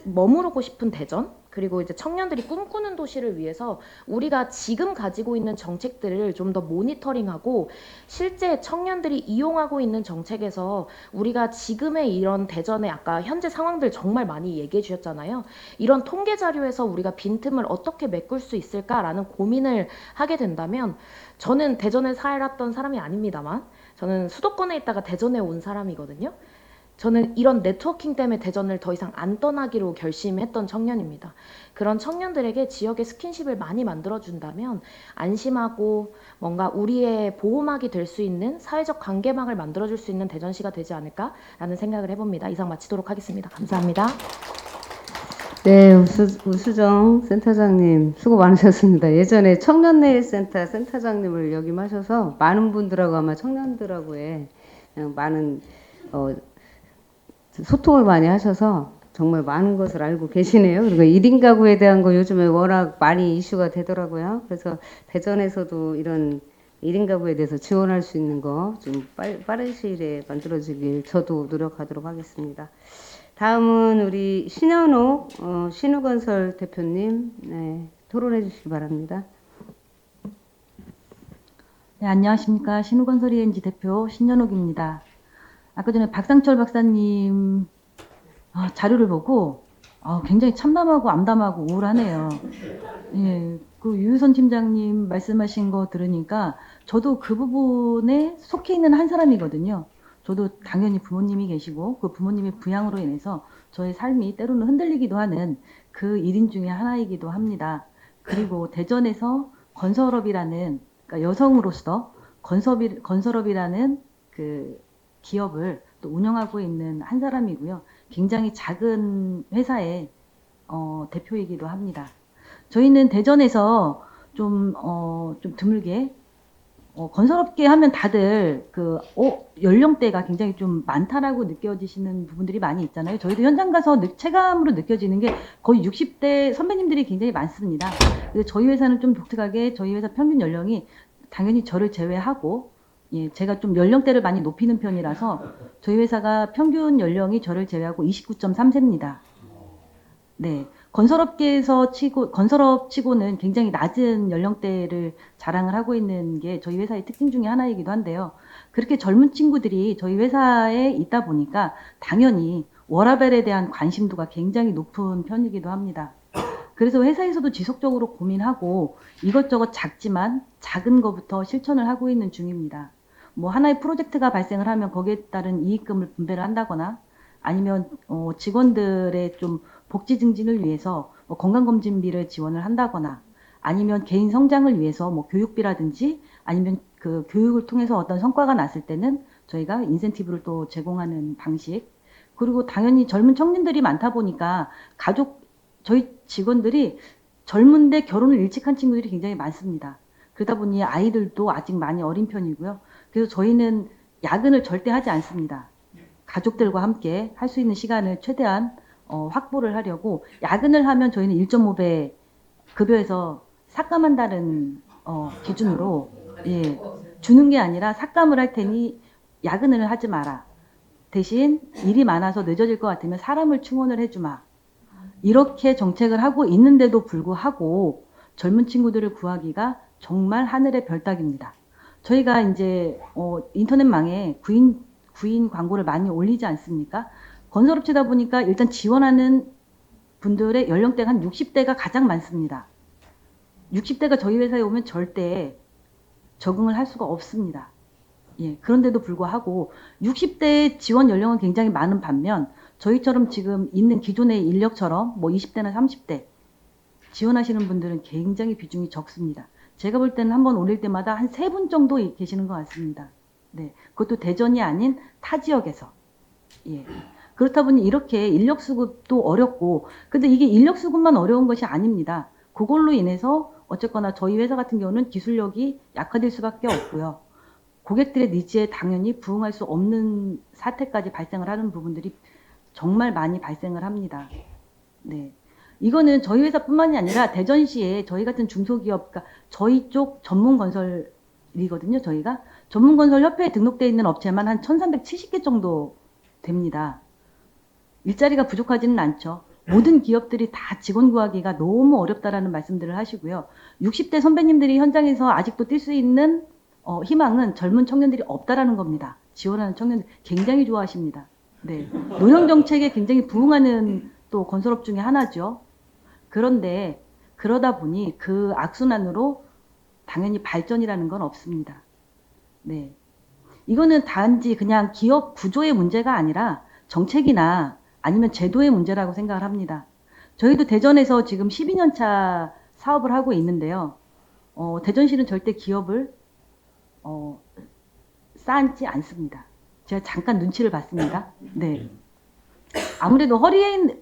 머무르고 싶은 대전 그리고 이제 청년들이 꿈꾸는 도시를 위해서 우리가 지금 가지고 있는 정책들을 좀 더 모니터링하고 실제 청년들이 이용하고 있는 정책에서 우리가 지금의 이런 대전의 아까 현재 상황들 정말 많이 얘기해 주셨잖아요. 이런 통계 자료에서 우리가 빈틈을 어떻게 메꿀 수 있을까라는 고민을 하게 된다면 저는 대전에 살았던 사람이 아닙니다만 저는 수도권에 있다가 대전에 온 사람이거든요. 저는 이런 네트워킹 때문에 대전을 더 이상 안 떠나기로 결심했던 청년입니다. 그런 청년들에게 지역의 스킨십을 많이 만들어준다면 안심하고 뭔가 우리의 보호막이 될 수 있는 사회적 관계망을 만들어줄 수 있는 대전시가 되지 않을까라는 생각을 해봅니다. 이상 마치도록 하겠습니다. 감사합니다. 네, 우수정 센터장님 수고 많으셨습니다. 예전에 청년내일센터 센터장님을 역임하셔서 많은 분들하고 아마 청년들하고의 많은 소통을 많이 하셔서 정말 많은 것을 알고 계시네요. 그리고 1인 가구에 대한 거 요즘에 워낙 많이 이슈가 되더라고요. 그래서 대전에서도 이런 1인 가구에 대해서 지원할 수 있는 거 좀 빠른 시일에 만들어지길 저도 노력하도록 하겠습니다. 다음은 우리 신현옥 신우건설 대표님 토론해 주시기 바랍니다. 네, 안녕하십니까. 신우건설 ENG 대표 신연옥입니다. 아까 전에 박상철 박사님 자료를 보고 굉장히 참담하고 암담하고 우울하네요. 예, 그 유유선 팀장님 말씀하신 거 들으니까 저도 그 부분에 속해 있는 한 사람이거든요. 저도 당연히 부모님이 계시고 그 부모님의 부양으로 인해서 저의 삶이 때로는 흔들리기도 하는 그 1인 중에 하나이기도 합니다. 그리고 대전에서 건설업이라는 그러니까 여성으로서 건설업이라는 그 기업을 또 운영하고 있는 한 사람이고요. 굉장히 작은 회사의 대표이기도 합니다. 저희는 대전에서 좀 드물게 건설업계 하면 다들 연령대가 굉장히 좀 많다라고 느껴지시는 부분들이 많이 있잖아요. 저희도 현장 가서 체감으로 느껴지는 게 거의 60대 선배님들이 굉장히 많습니다. 근데 저희 회사는 좀 독특하게 저희 회사 평균 연령이 당연히 저를 제외하고 제가 좀 연령대를 많이 높이는 편이라서 저희 회사가 평균 연령이 저를 제외하고 29.3세입니다. 네. 건설업 치고는 굉장히 낮은 연령대를 자랑을 하고 있는 게 저희 회사의 특징 중에 하나이기도 한데요. 그렇게 젊은 친구들이 저희 회사에 있다 보니까 당연히 워라밸에 대한 관심도가 굉장히 높은 편이기도 합니다. 그래서 회사에서도 지속적으로 고민하고 이것저것 작지만 작은 것부터 실천을 하고 있는 중입니다. 뭐 하나의 프로젝트가 발생을 하면 거기에 따른 이익금을 분배를 한다거나 아니면 직원들의 좀 복지 증진을 위해서 건강검진비를 지원을 한다거나 아니면 개인 성장을 위해서 뭐 교육비라든지 아니면 그 교육을 통해서 어떤 성과가 났을 때는 저희가 인센티브를 또 제공하는 방식. 그리고 당연히 젊은 청년들이 많다 보니까 저희 직원들이 젊은데 결혼을 일찍 한 친구들이 굉장히 많습니다. 그러다 보니 아이들도 아직 많이 어린 편이고요. 그래서 저희는 야근을 절대 하지 않습니다. 가족들과 함께 할 수 있는 시간을 최대한 확보를 하려고 야근을 하면 저희는 1.5배 급여에서 삭감한다는 기준으로 예, 주는 게 아니라 삭감을 할 테니 야근을 하지 마라. 대신 일이 많아서 늦어질 것 같으면 사람을 충원을 해주마. 이렇게 정책을 하고 있는데도 불구하고 젊은 친구들을 구하기가 정말 하늘의 별 따기입니다. 저희가 이제 인터넷망에 구인 광고를 많이 올리지 않습니까? 건설업체다 보니까 일단 지원하는 분들의 연령대가 한 60대가 가장 많습니다. 60대가 저희 회사에 오면 절대 적응을 할 수가 없습니다. 예, 그런데도 불구하고 60대 지원 연령은 굉장히 많은 반면 저희처럼 지금 있는 기존의 인력처럼 뭐 20대나 30대 지원하시는 분들은 굉장히 비중이 적습니다. 제가 볼 때는 한번 올릴 때마다 한 3분 정도 계시는 것 같습니다. 네, 그것도 대전이 아닌 타 지역에서. 예. 그렇다 보니 이렇게 인력 수급도 어렵고, 근데 이게 인력 수급만 어려운 것이 아닙니다. 그걸로 인해서 어쨌거나 저희 회사 같은 경우는 기술력이 약화될 수밖에 없고요. 고객들의 니즈에 당연히 부응할 수 없는 사태까지 발생을 하는 부분들이 정말 많이 발생을 합니다. 네. 이거는 저희 회사뿐만이 아니라 대전시에 저희 같은 중소기업, 그러니까 저희 쪽 전문건설이거든요. 저희가 전문건설협회에 등록되어 있는 업체만 한 1370개 정도 됩니다. 일자리가 부족하지는 않죠. 모든 기업들이 다 직원 구하기가 너무 어렵다라는 말씀들을 하시고요. 60대 선배님들이 현장에서 아직도 뛸 수 있는 희망은 젊은 청년들이 없다라는 겁니다. 지원하는 청년들 굉장히 좋아하십니다. 네. 노령 정책에 굉장히 부응하는 또 건설업 중에 하나죠. 그런데 그러다 보니 그 악순환으로 당연히 발전이라는 건 없습니다. 네. 이거는 단지 그냥 기업 구조의 문제가 아니라 정책이나 아니면 제도의 문제라고 생각을 합니다. 저희도 대전에서 지금 12년 차 사업을 하고 있는데요. 대전시는 절대 기업을 쌓지 않습니다. 제가 잠깐 눈치를 봤습니다. 네. 아무래도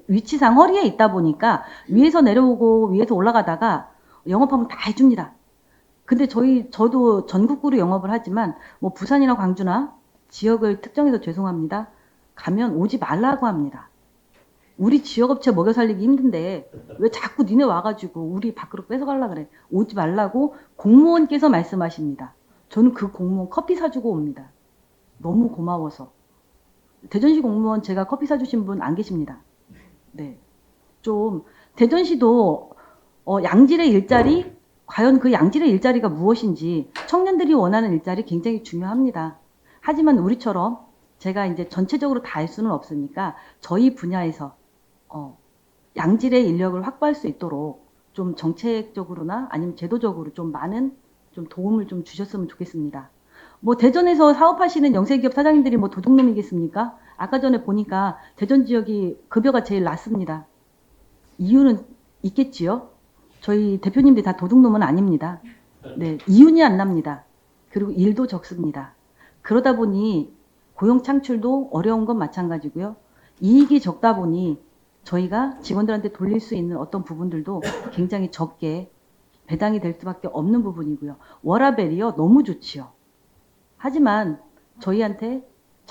위치상 허리에 있다 보니까 위에서 내려오고 위에서 올라가다가 영업하면 다 해줍니다. 근데 저도 전국구로 영업을 하지만 뭐 부산이나 광주나 지역을 특정해서 죄송합니다. 가면 오지 말라고 합니다. 우리 지역업체 먹여 살리기 힘든데 왜 자꾸 니네 와가지고 우리 밖으로 뺏어가려고 그래. 오지 말라고 공무원께서 말씀하십니다. 저는 그 공무원 커피 사주고 옵니다. 너무 고마워서. 대전시 공무원 제가 커피 사주신 분 안 계십니다. 네. 좀 대전시도 양질의 일자리, 과연 그 양질의 일자리가 무엇인지 청년들이 원하는 일자리 굉장히 중요합니다. 하지만 우리처럼 제가 이제 전체적으로 다 할 수는 없으니까 저희 분야에서 양질의 인력을 확보할 수 있도록 좀 정책적으로나 아니면 제도적으로 좀 많은 좀 도움을 좀 주셨으면 좋겠습니다. 뭐 대전에서 사업하시는 영세기업 사장님들이 뭐 도둑놈이겠습니까? 아까 전에 보니까 대전 지역이 급여가 제일 낮습니다. 이유는 있겠지요? 저희 대표님들이 다 도둑놈은 아닙니다. 네, 이윤이 안 납니다. 그리고 일도 적습니다. 그러다 보니 고용 창출도 어려운 건 마찬가지고요. 이익이 적다 보니 저희가 직원들한테 돌릴 수 있는 어떤 부분들도 굉장히 적게 배당이 될 수밖에 없는 부분이고요. 워라밸이요, 너무 좋지요. 하지만 저희한테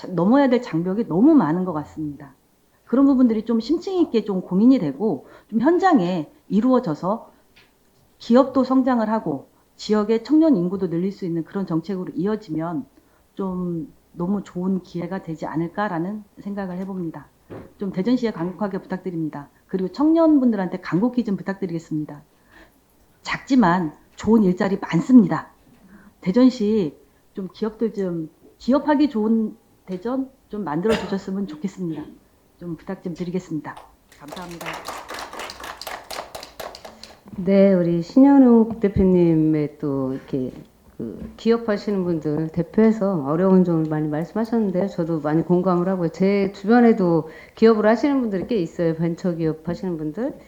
넘어야 될 장벽이 너무 많은 것 같습니다. 그런 부분들이 좀 심층 있게 좀 고민이 되고 좀 현장에 이루어져서 기업도 성장을 하고 지역의 청년 인구도 늘릴 수 있는 그런 정책으로 이어지면 좀 너무 좋은 기회가 되지 않을까라는 생각을 해봅니다. 좀 대전시에 강력하게 부탁드립니다. 그리고 청년분들한테 간곡히 좀 부탁드리겠습니다. 작지만 좋은 일자리 많습니다. 대전시 좀 기업들 좀 기업하기 좋은 대전 좀 만들어 주셨으면 좋겠습니다. 좀 부탁 좀 드리겠습니다. 감사합니다. 네, 우리 신현욱 대표님의 또 이렇게 기업하시는 분들 대표해서 어려운 점을 많이 말씀하셨는데요. 저도 많이 공감을 하고요. 제 주변에도 기업을 하시는 분들이 꽤 있어요. 벤처기업 하시는 분들.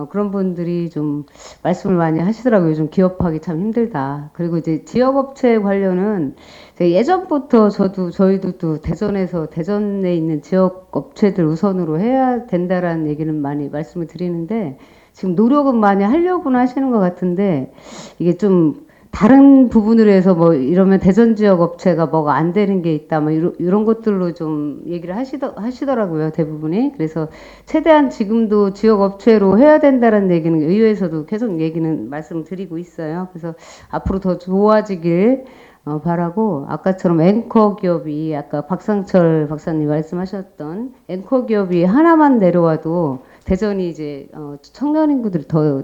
그런 분들이 좀 말씀을 많이 하시더라고요. 좀 기업하기 참 힘들다. 그리고 이제 지역업체 관련은 예전부터 저희도 또 대전에 있는 지역업체들 우선으로 해야 된다라는 얘기는 많이 말씀을 드리는데 지금 노력은 많이 하려고는 하시는 것 같은데 이게 좀 다른 부분으로 해서 뭐 이러면 대전 지역 업체가 뭐가 안 되는 게 있다 뭐 이런 것들로 좀 얘기를 하시더라고요 대부분이. 그래서 최대한 지금도 지역 업체로 해야 된다는 얘기는 의회에서도 계속 얘기는 말씀드리고 있어요. 그래서 앞으로 더 좋아지길 바라고 아까처럼 앵커 기업이 아까 박상철 박사님 말씀하셨던 앵커 기업이 하나만 내려와도 대전이 이제 청년 인구들이 더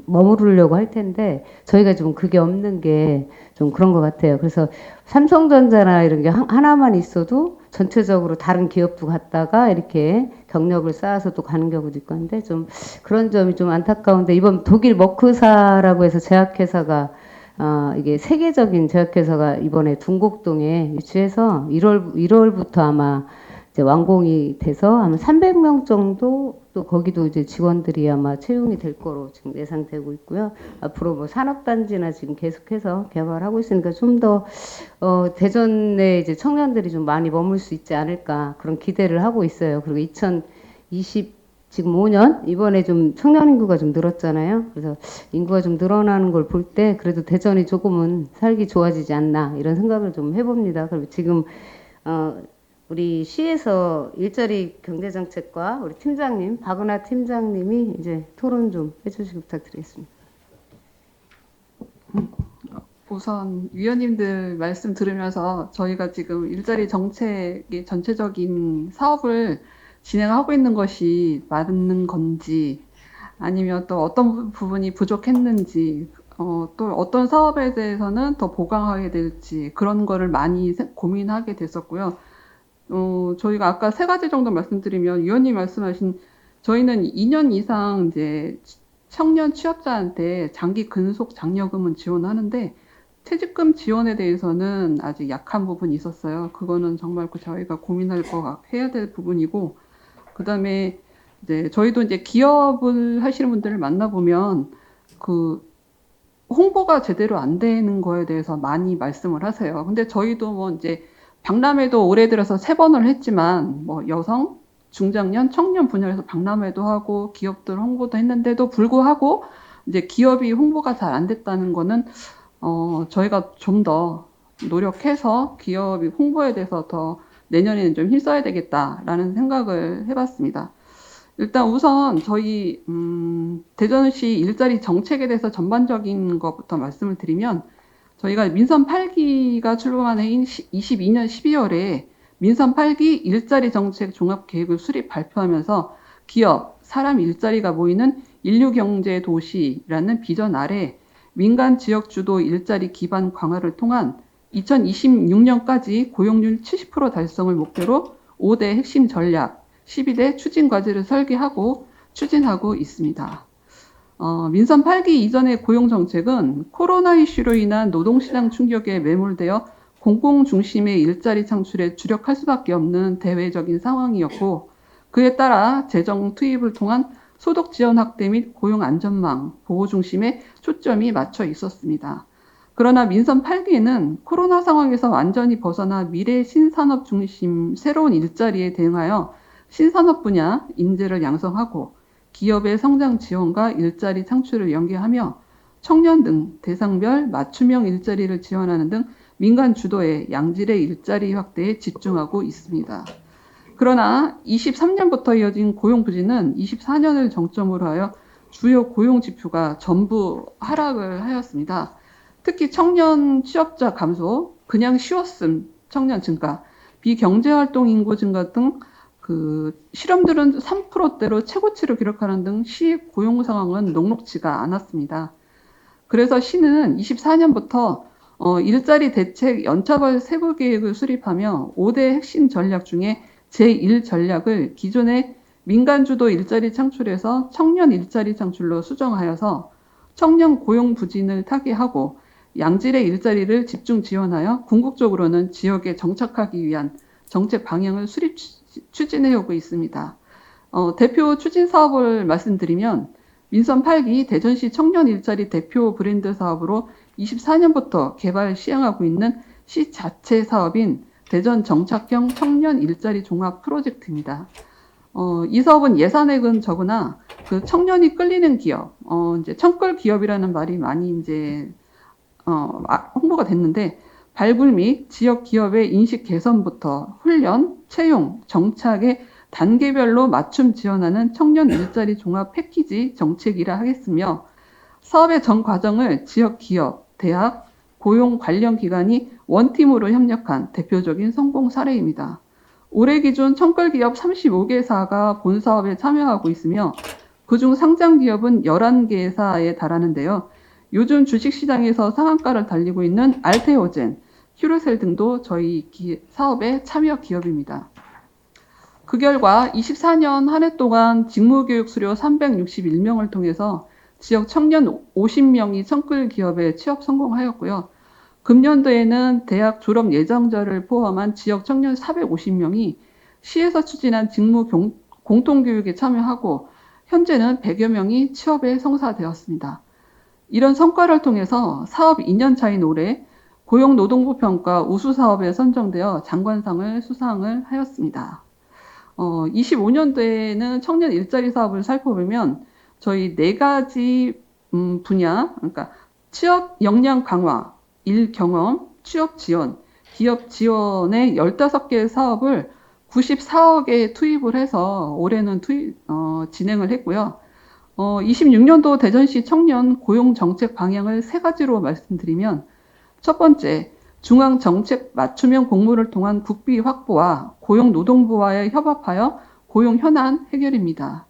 머무르려고 할 텐데 저희가 좀 그게 없는 게 좀 그런 것 같아요. 그래서 삼성전자나 이런 게 하나만 있어도 전체적으로 다른 기업도 갔다가 이렇게 경력을 쌓아서 또 가는 경우도 있고 한데 좀 그런 점이 좀 안타까운데 이번 독일 머크사라고 해서 제약회사가 이게 세계적인 제약회사가 이번에 둔곡동에 유치해서 1월부터 아마 이제 완공이 돼서 아마 300명 정도 또 거기도 이제 직원들이 아마 채용이 될 거로 지금 예상되고 있고요. 앞으로 뭐 산업단지나 지금 계속해서 개발하고 있으니까 좀 더 대전에 이제 청년들이 좀 많이 머물 수 있지 않을까 그런 기대를 하고 있어요. 그리고 2020 지금 5년 이번에 좀 청년 인구가 좀 늘었잖아요. 그래서 인구가 좀 늘어나는 걸 볼 때 그래도 대전이 조금은 살기 좋아지지 않나 이런 생각을 좀 해봅니다. 그리고 지금 우리 시에서 일자리 경제정책과 우리 팀장님 박은하 팀장님이 이제 토론 좀 해주시기 부탁드리겠습니다. 우선 위원님들 말씀 들으면서 저희가 지금 일자리 정책의 전체적인 사업을 진행하고 있는 것이 맞는 건지 아니면 또 어떤 부분이 부족했는지 또 어떤 사업에 대해서는 더 보강하게 될지 그런 거를 많이 고민하게 됐었고요. 저희가 아까 3가지 정도 말씀드리면 위원님 말씀하신 저희는 2년 이상 이제 청년 취업자한테 장기 근속 장려금은 지원하는데 퇴직금 지원에 대해서는 아직 약한 부분이 있었어요. 그거는 정말 저희가 해야 될 부분이고 그다음에 이제 저희도 이제 기업을 하시는 분들을 만나보면 그 홍보가 제대로 안 되는 거에 대해서 많이 말씀을 하세요. 근데 저희도 뭐 이제 박람회도 올해 들어서 3번을 했지만 뭐 여성, 중장년, 청년 분야에서 박람회도 하고 기업들 홍보도 했는데도 불구하고 이제 기업이 홍보가 잘 안 됐다는 거는 저희가 좀 더 노력해서 기업이 홍보에 대해서 더 내년에는 좀 힘써야 되겠다라는 생각을 해봤습니다. 일단 우선 저희 대전시 일자리 정책에 대해서 전반적인 것부터 말씀을 드리면 저희가 민선 8기가 출범한 해인 22년 12월에 민선 8기 일자리 정책 종합계획을 수립 발표하면서 기업, 사람 일자리가 모이는 인류경제 도시라는 비전 아래 민간 지역 주도 일자리 기반 강화를 통한 2026년까지 고용률 70% 달성을 목표로 5대 핵심 전략, 12대 추진 과제를 설계하고 추진하고 있습니다. 민선 8기 이전의 고용 정책은 코로나 이슈로 인한 노동시장 충격에 매몰되어 공공 중심의 일자리 창출에 주력할 수밖에 없는 대외적인 상황이었고 그에 따라 재정 투입을 통한 소득 지원 확대 및 고용 안전망 보호 중심에 초점이 맞춰 있었습니다. 그러나 민선 8기에는 코로나 상황에서 완전히 벗어나 미래 신산업 중심 새로운 일자리에 대응하여 신산업 분야 인재를 양성하고 기업의 성장 지원과 일자리 창출을 연계하며 청년 등 대상별 맞춤형 일자리를 지원하는 등 민간 주도의 양질의 일자리 확대에 집중하고 있습니다. 그러나 23년부터 이어진 고용 부진은 24년을 정점으로 하여 주요 고용 지표가 전부 하락을 하였습니다. 특히 청년 취업자 감소, 그냥 쉬웠음 청년 증가, 비경제활동 인구 증가 등 실험들은 3%대로 최고치를 기록하는 등 시 고용 상황은 녹록지가 않았습니다. 그래서 시는 24년부터 일자리 대책 연차별 세부 계획을 수립하며 5대 핵심 전략 중에 제1전략을 기존의 민간 주도 일자리 창출에서 청년 일자리 창출로 수정하여서 청년 고용 부진을 타개하고 양질의 일자리를 집중 지원하여 궁극적으로는 지역에 정착하기 위한 정책 방향을 추진해 오고 있습니다. 대표 추진 사업을 말씀드리면 민선 8기 대전시 청년 일자리 대표 브랜드 사업으로 24년부터 개발 시행하고 있는 시 자체 사업인 대전 정착형 청년 일자리 종합 프로젝트입니다. 이 사업은 예산액은 적으나 그 청년이 끌리는 기업, 이제 청끌 기업이라는 말이 많이 이제 홍보가 됐는데 발굴 및 지역 기업의 인식 개선부터 훈련, 채용, 정착에 단계별로 맞춤 지원하는 청년 일자리 종합 패키지 정책이라 하겠으며 사업의 전 과정을 지역 기업, 대학, 고용 관련 기관이 원팀으로 협력한 대표적인 성공 사례입니다. 올해 기준 청끌 기업 35개사가 본 사업에 참여하고 있으며 그중 상장 기업은 11개사에 달하는데요. 요즘 주식시장에서 상한가를 달리고 있는 알테오젠, 휴르셀 등도 저희 사업에 참여 기업입니다. 그 결과 24년 한 해 동안 직무교육 수료 361명을 통해서 지역 청년 50명이 청끌 기업에 취업 성공하였고요. 금년도에는 대학 졸업 예정자를 포함한 지역 청년 450명이 시에서 추진한 직무 공통교육에 참여하고 현재는 100여 명이 취업에 성사되었습니다. 이런 성과를 통해서 사업 2년 차인 올해 고용노동부 평가 우수사업에 선정되어 장관상을 수상을 하였습니다. 25년도에는 청년 일자리 사업을 살펴보면 저희 4가지 분야, 그러니까 취업 역량 강화, 일 경험, 취업 지원, 기업 지원의 15개 사업을 94억에 투입을 해서 올해는 진행을 했고요. 26년도 대전시 청년 고용 정책 방향을 3가지로 말씀드리면 첫 번째, 중앙정책 맞춤형 공모를 통한 국비 확보와 고용노동부와의 협업하여 고용 현안 해결입니다.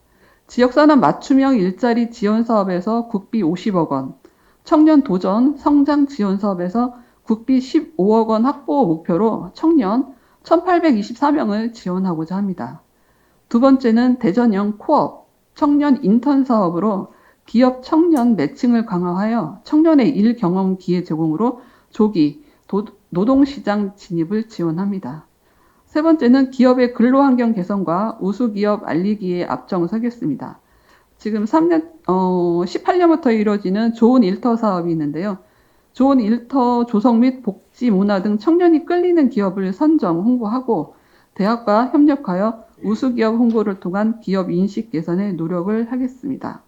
지역산업 맞춤형 일자리 지원 사업에서 국비 50억 원, 청년 도전 성장 지원 사업에서 국비 15억 원 확보 목표로 청년 1,824명을 지원하고자 합니다. 두 번째는 대전형 코업 청년 인턴 사업으로 기업 청년 매칭을 강화하여 청년의 일 경험 기회 제공으로 조기 노동시장 진입을 지원합니다. 세 번째는 기업의 근로환경 개선과 우수기업 알리기에 앞장서겠습니다. 지금 18년부터 이루어지는 좋은 일터 사업이 있는데요. 좋은 일터 조성 및 복지 문화 등 청년이 끌리는 기업을 선정, 홍보하고 대학과 협력하여 우수기업 홍보를 통한 기업 인식 개선에 노력을 하겠습니다.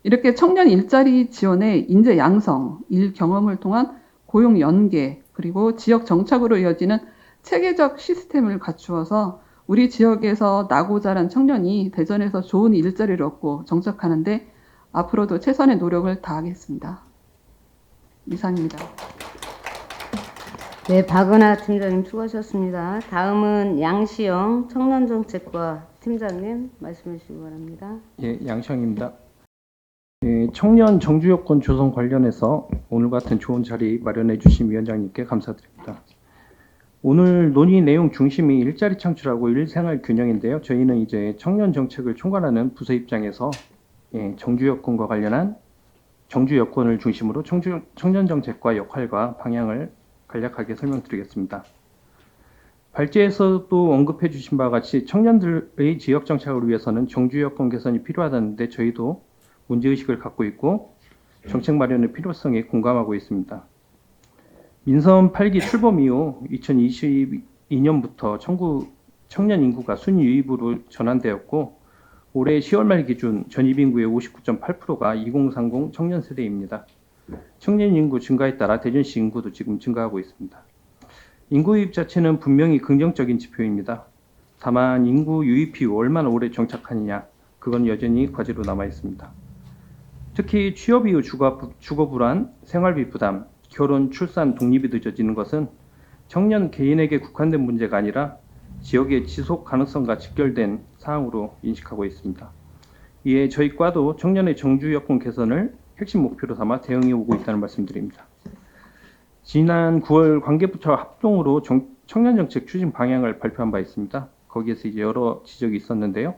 이렇게 청년 일자리 지원에 인재 양성, 일 경험을 통한 고용 연계, 그리고 지역 정착으로 이어지는 체계적 시스템을 갖추어서 우리 지역에서 나고 자란 청년이 대전에서 좋은 일자리를 얻고 정착하는데 앞으로도 최선의 노력을 다하겠습니다. 이상입니다. 네, 박은하 팀장님 수고하셨습니다. 다음은 양시영 청년정책과 팀장님 말씀해 주시기 바랍니다. 예, 양시영입니다. 예, 청년 정주 여건 조성 관련해서 오늘 같은 좋은 자리 마련해 주신 위원장님께 감사드립니다. 오늘 논의 내용 중심이 일자리 창출하고 일생활 균형인데요. 저희는 이제 청년 정책을 총괄하는 부서 입장에서 정주 여건과 관련한 정주 여건을 중심으로 청년 정책과 역할과 방향을 간략하게 설명드리겠습니다. 발제에서도 언급해 주신 바와 같이 청년들의 지역 정착을 위해서는 정주 여건 개선이 필요하다는데 저희도 문제의식을 갖고 있고 정책 마련의 필요성에 공감하고 있습니다. 민선 8기 출범 이후 2022년부터 청년 인구가 순 유입으로 전환되었고 올해 10월 말 기준 전입 인구의 59.8%가 2030 청년 세대입니다. 청년 인구 증가에 따라 대전시 인구도 지금 증가하고 있습니다. 인구 유입 자체는 분명히 긍정적인 지표입니다. 다만 인구 유입 이후 얼마나 오래 정착하느냐, 그건 여전히 과제로 남아 있습니다. 특히 취업 이후 주거 불안, 생활비 부담, 결혼, 출산, 독립이 늦어지는 것은 청년 개인에게 국한된 문제가 아니라 지역의 지속 가능성과 직결된 사항으로 인식하고 있습니다. 이에 저희 과도 청년의 정주 여건 개선을 핵심 목표로 삼아 대응해 오고 있다는 말씀드립니다. 지난 9월 관계부처 합동으로 청년정책 추진 방향을 발표한 바 있습니다. 거기에서 이제 여러 지적이 있었는데요.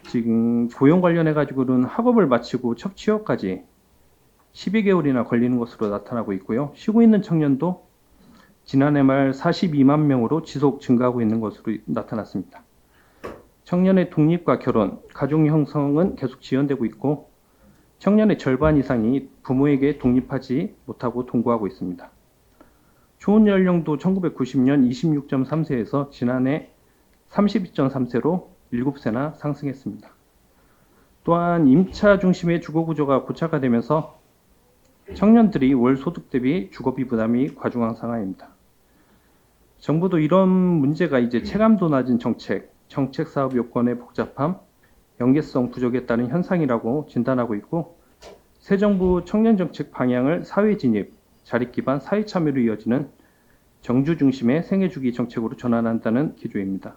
지금 고용 관련해 가지고는 학업을 마치고 첫 취업까지 12개월이나 걸리는 것으로 나타나고 있고요. 쉬고 있는 청년도 지난해 말 42만 명으로 지속 증가하고 있는 것으로 나타났습니다. 청년의 독립과 결혼, 가족 형성은 계속 지연되고 있고 청년의 절반 이상이 부모에게 독립하지 못하고 동거하고 있습니다. 초혼 연령도 1990년 26.3세에서 지난해 32.3세로 7세나 상승했습니다. 또한 임차 중심의 주거 구조가 고착화되면서 청년들이 월 소득 대비 주거비 부담이 과중한 상황입니다. 정부도 이런 문제가 이제 체감도 낮은 정책 사업 요건의 복잡함, 연계성 부족에 따른 현상이라고 진단하고 있고, 새 정부 청년 정책 방향을 사회 진입, 자립 기반 사회 참여로 이어지는 정주 중심의 생애주기 정책으로 전환한다는 기조입니다.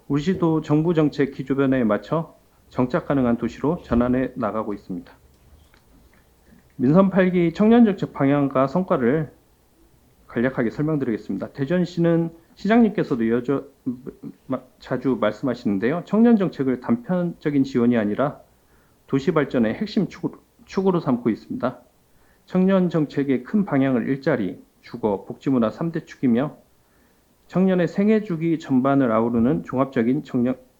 우리 시도 정부 정책 기조 변화에 맞춰 정착 가능한 도시로 전환해 나가고 있습니다. 민선 8기 청년 정책 방향과 성과를 간략하게 설명드리겠습니다. 대전시는 시장님께서도 자주 말씀하시는데요. 청년 정책을 단편적인 지원이 아니라 도시 발전의 핵심 축으로 삼고 있습니다. 청년 정책의 큰 방향을 일자리, 주거, 복지문화 3대 축이며 청년의 생애주기 전반을 아우르는 종합적인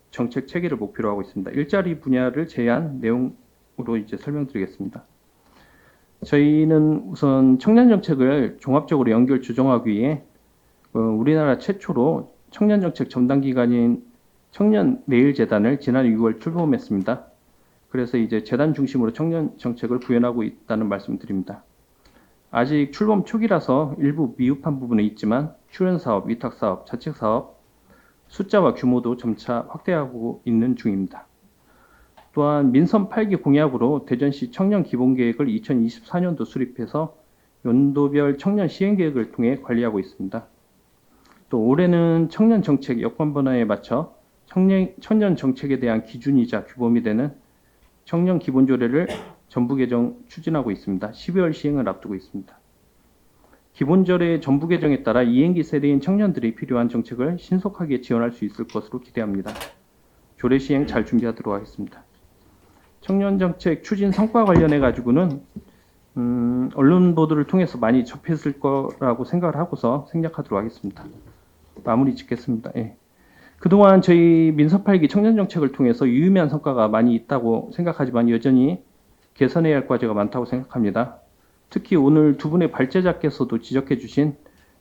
정책 체계를 목표로 하고 있습니다. 일자리 분야를 제한 내용으로 이제 설명드리겠습니다. 저희는 우선 청년 정책을 종합적으로 연결 조정하기 위해 우리나라 최초로 청년 정책 전담 기관인 청년 내일 재단을 지난 6월 출범했습니다. 그래서 이제 재단 중심으로 청년 정책을 구현하고 있다는 말씀드립니다. 아직 출범 초기라서 일부 미흡한 부분은 있지만 출연 사업, 위탁 사업, 자책 사업 숫자와 규모도 점차 확대하고 있는 중입니다. 또한 민선 8기 공약으로 대전시 청년 기본계획을 2024년도 수립해서 연도별 청년 시행계획을 통해 관리하고 있습니다. 또 올해는 청년 정책 여건 변화에 맞춰 청년 정책에 대한 기준이자 규범이 되는 청년 기본조례를 전부 개정 추진하고 있습니다. 12월 시행을 앞두고 있습니다. 기본조례 전부 개정에 따라 이행기 세대인 청년들이 필요한 정책을 신속하게 지원할 수 있을 것으로 기대합니다. 조례 시행 잘 준비하도록 하겠습니다. 청년 정책 추진 성과 관련해 가지고는 언론 보도를 통해서 많이 접했을 거라고 생각을 하고서 생략하도록 하겠습니다. 마무리 짓겠습니다. 예. 그동안 저희 민선 8기 청년 정책을 통해서 유의미한 성과가 많이 있다고 생각하지만 여전히 개선해야 할 과제가 많다고 생각합니다. 특히 오늘 두 분의 발제자께서도 지적해 주신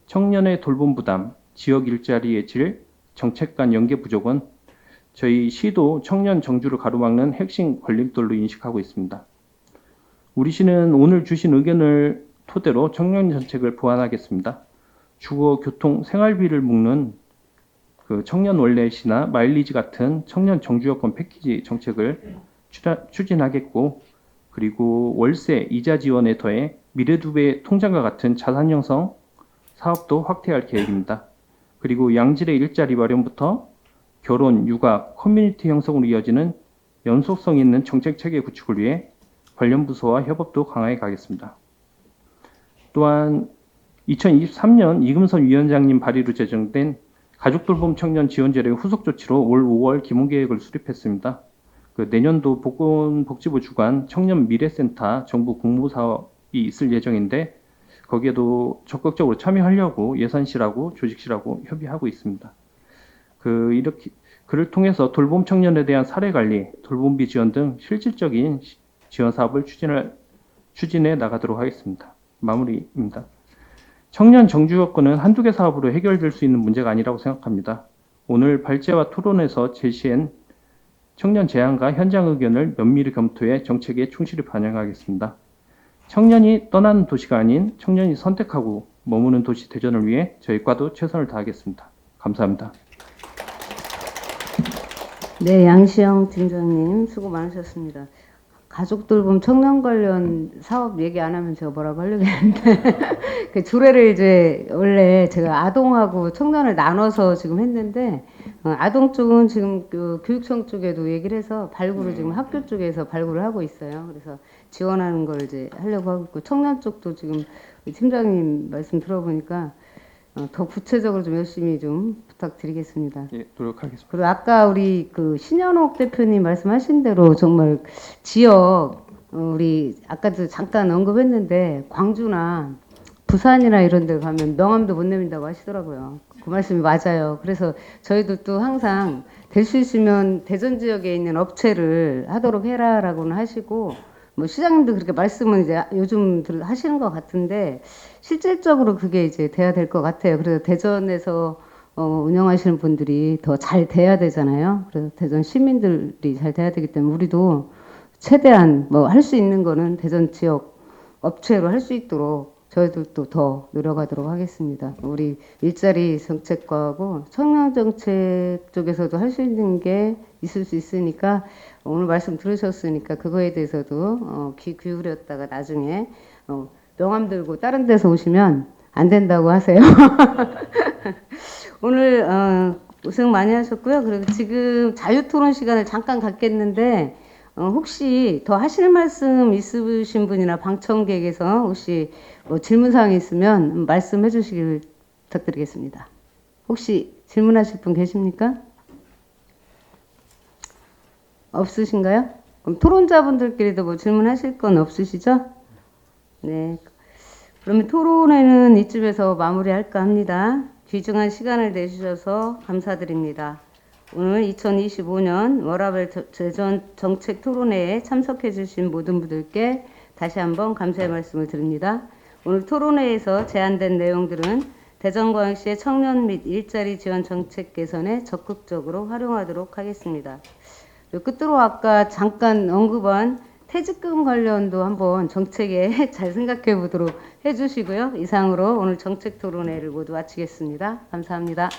청년의 돌봄 부담, 지역 일자리의 질, 정책 간 연계 부족은 저희 시도 청년 정주를 가로막는 핵심 걸림돌로 인식하고 있습니다. 우리 시는 오늘 주신 의견을 토대로 청년 정책을 보완하겠습니다. 주거, 교통, 생활비를 묶는 청년 월렛이나 마일리지 같은 청년 정주여건 패키지 정책을 추진하겠고, 그리고 월세, 이자 지원에 더해 미래두배 통장과 같은 자산 형성 사업도 확대할 계획입니다. 그리고 양질의 일자리 마련부터 결혼, 육아, 커뮤니티 형성으로 이어지는 연속성 있는 정책 체계 구축을 위해 관련 부서와 협업도 강화해 가겠습니다. 또한 2023년 이금선 위원장님 발의로 제정된 가족돌봄 청년 지원제도의 후속 조치로 올 5월 기본계획을 수립했습니다. 내년도 보건복지부 주관 청년 미래센터 정부 공모사업이 있을 예정인데 거기에도 적극적으로 참여하려고 예산실하고 조직실하고 협의하고 있습니다. 그를 통해서 돌봄 청년에 대한 사례 관리, 돌봄비 지원 등 실질적인 지원 사업을 추진해 나가도록 하겠습니다. 마무리입니다. 청년 정주 여건은 한두 개 사업으로 해결될 수 있는 문제가 아니라고 생각합니다. 오늘 발제와 토론에서 제시한 청년 제안과 현장 의견을 면밀히 검토해 정책에 충실히 반영하겠습니다. 청년이 떠나는 도시가 아닌 청년이 선택하고 머무는 도시 대전을 위해 저희 과도 최선을 다하겠습니다. 감사합니다. 네, 양시영 팀장님 수고 많으셨습니다. 가족 돌봄 청년 관련 사업 얘기 안 하면 제가 뭐라고 하려고 했는데 그 조례를 이제 원래 제가 아동하고 청년을 나눠서 지금 했는데 아동 쪽은 지금 그 교육청 쪽에도 얘기를 해서 발굴을 지금 학교 쪽에서 발굴을 하고 있어요. 그래서 지원하는 걸 이제 하려고 하고 있고 청년 쪽도 지금 팀장님 말씀 들어보니까 더 구체적으로 좀 열심히 좀 부탁드리겠습니다. 예, 노력하겠습니다. 그리고 아까 우리 그 신현옥 대표님 말씀하신 대로 정말 지역 우리 아까도 잠깐 언급했는데 광주나 부산이나 이런 데 가면 명함도 못 내민다고 하시더라고요. 그 말씀이 맞아요. 그래서 저희도 또 항상 될 수 있으면 대전 지역에 있는 업체를 하도록 해라라고는 하시고 뭐 시장님도 그렇게 말씀은 이제 요즘 하시는 것 같은데 실질적으로 그게 이제 돼야 될 것 같아요. 그래서 대전에서 운영하시는 분들이 더 잘 돼야 되잖아요. 그래서 대전 시민들이 잘 돼야 되기 때문에 우리도 최대한 뭐 할 수 있는 거는 대전 지역 업체로 할 수 있도록 저희들도 더 노력하도록 하겠습니다. 우리 일자리 정책과하고 청년 정책 쪽에서도 할 수 있는 게 있을 수 있으니까 오늘 말씀 들으셨으니까 그거에 대해서도 귀 기울였다가 나중에 명함 들고 다른 데서 오시면 안 된다고 하세요. 오늘 고생 많이 하셨고요. 그리고 지금 자유토론 시간을 잠깐 갖겠는데 혹시 더 하실 말씀 있으신 분이나 방청객에서 혹시 뭐 질문사항이 있으면 말씀해 주시길 부탁드리겠습니다. 혹시 질문하실 분 계십니까? 없으신가요? 그럼 토론자분들끼리도 뭐 질문하실 건 없으시죠? 네. 그러면 토론회는 이쯤에서 마무리할까 합니다. 귀중한 시간을 내주셔서 감사드립니다. 오늘 2025년 워라밸 대전 정책 토론회에 참석해 주신 모든 분들께 다시 한번 감사의 말씀을 드립니다. 오늘 토론회에서 제안된 내용들은 대전광역시의 청년 및 일자리 지원 정책 개선에 적극적으로 활용하도록 하겠습니다. 끝으로 아까 잠깐 언급한 퇴직금 관련도 한번 정책에 잘 생각해 보도록 해주시고요. 이상으로 오늘 정책 토론회를 모두 마치겠습니다. 감사합니다.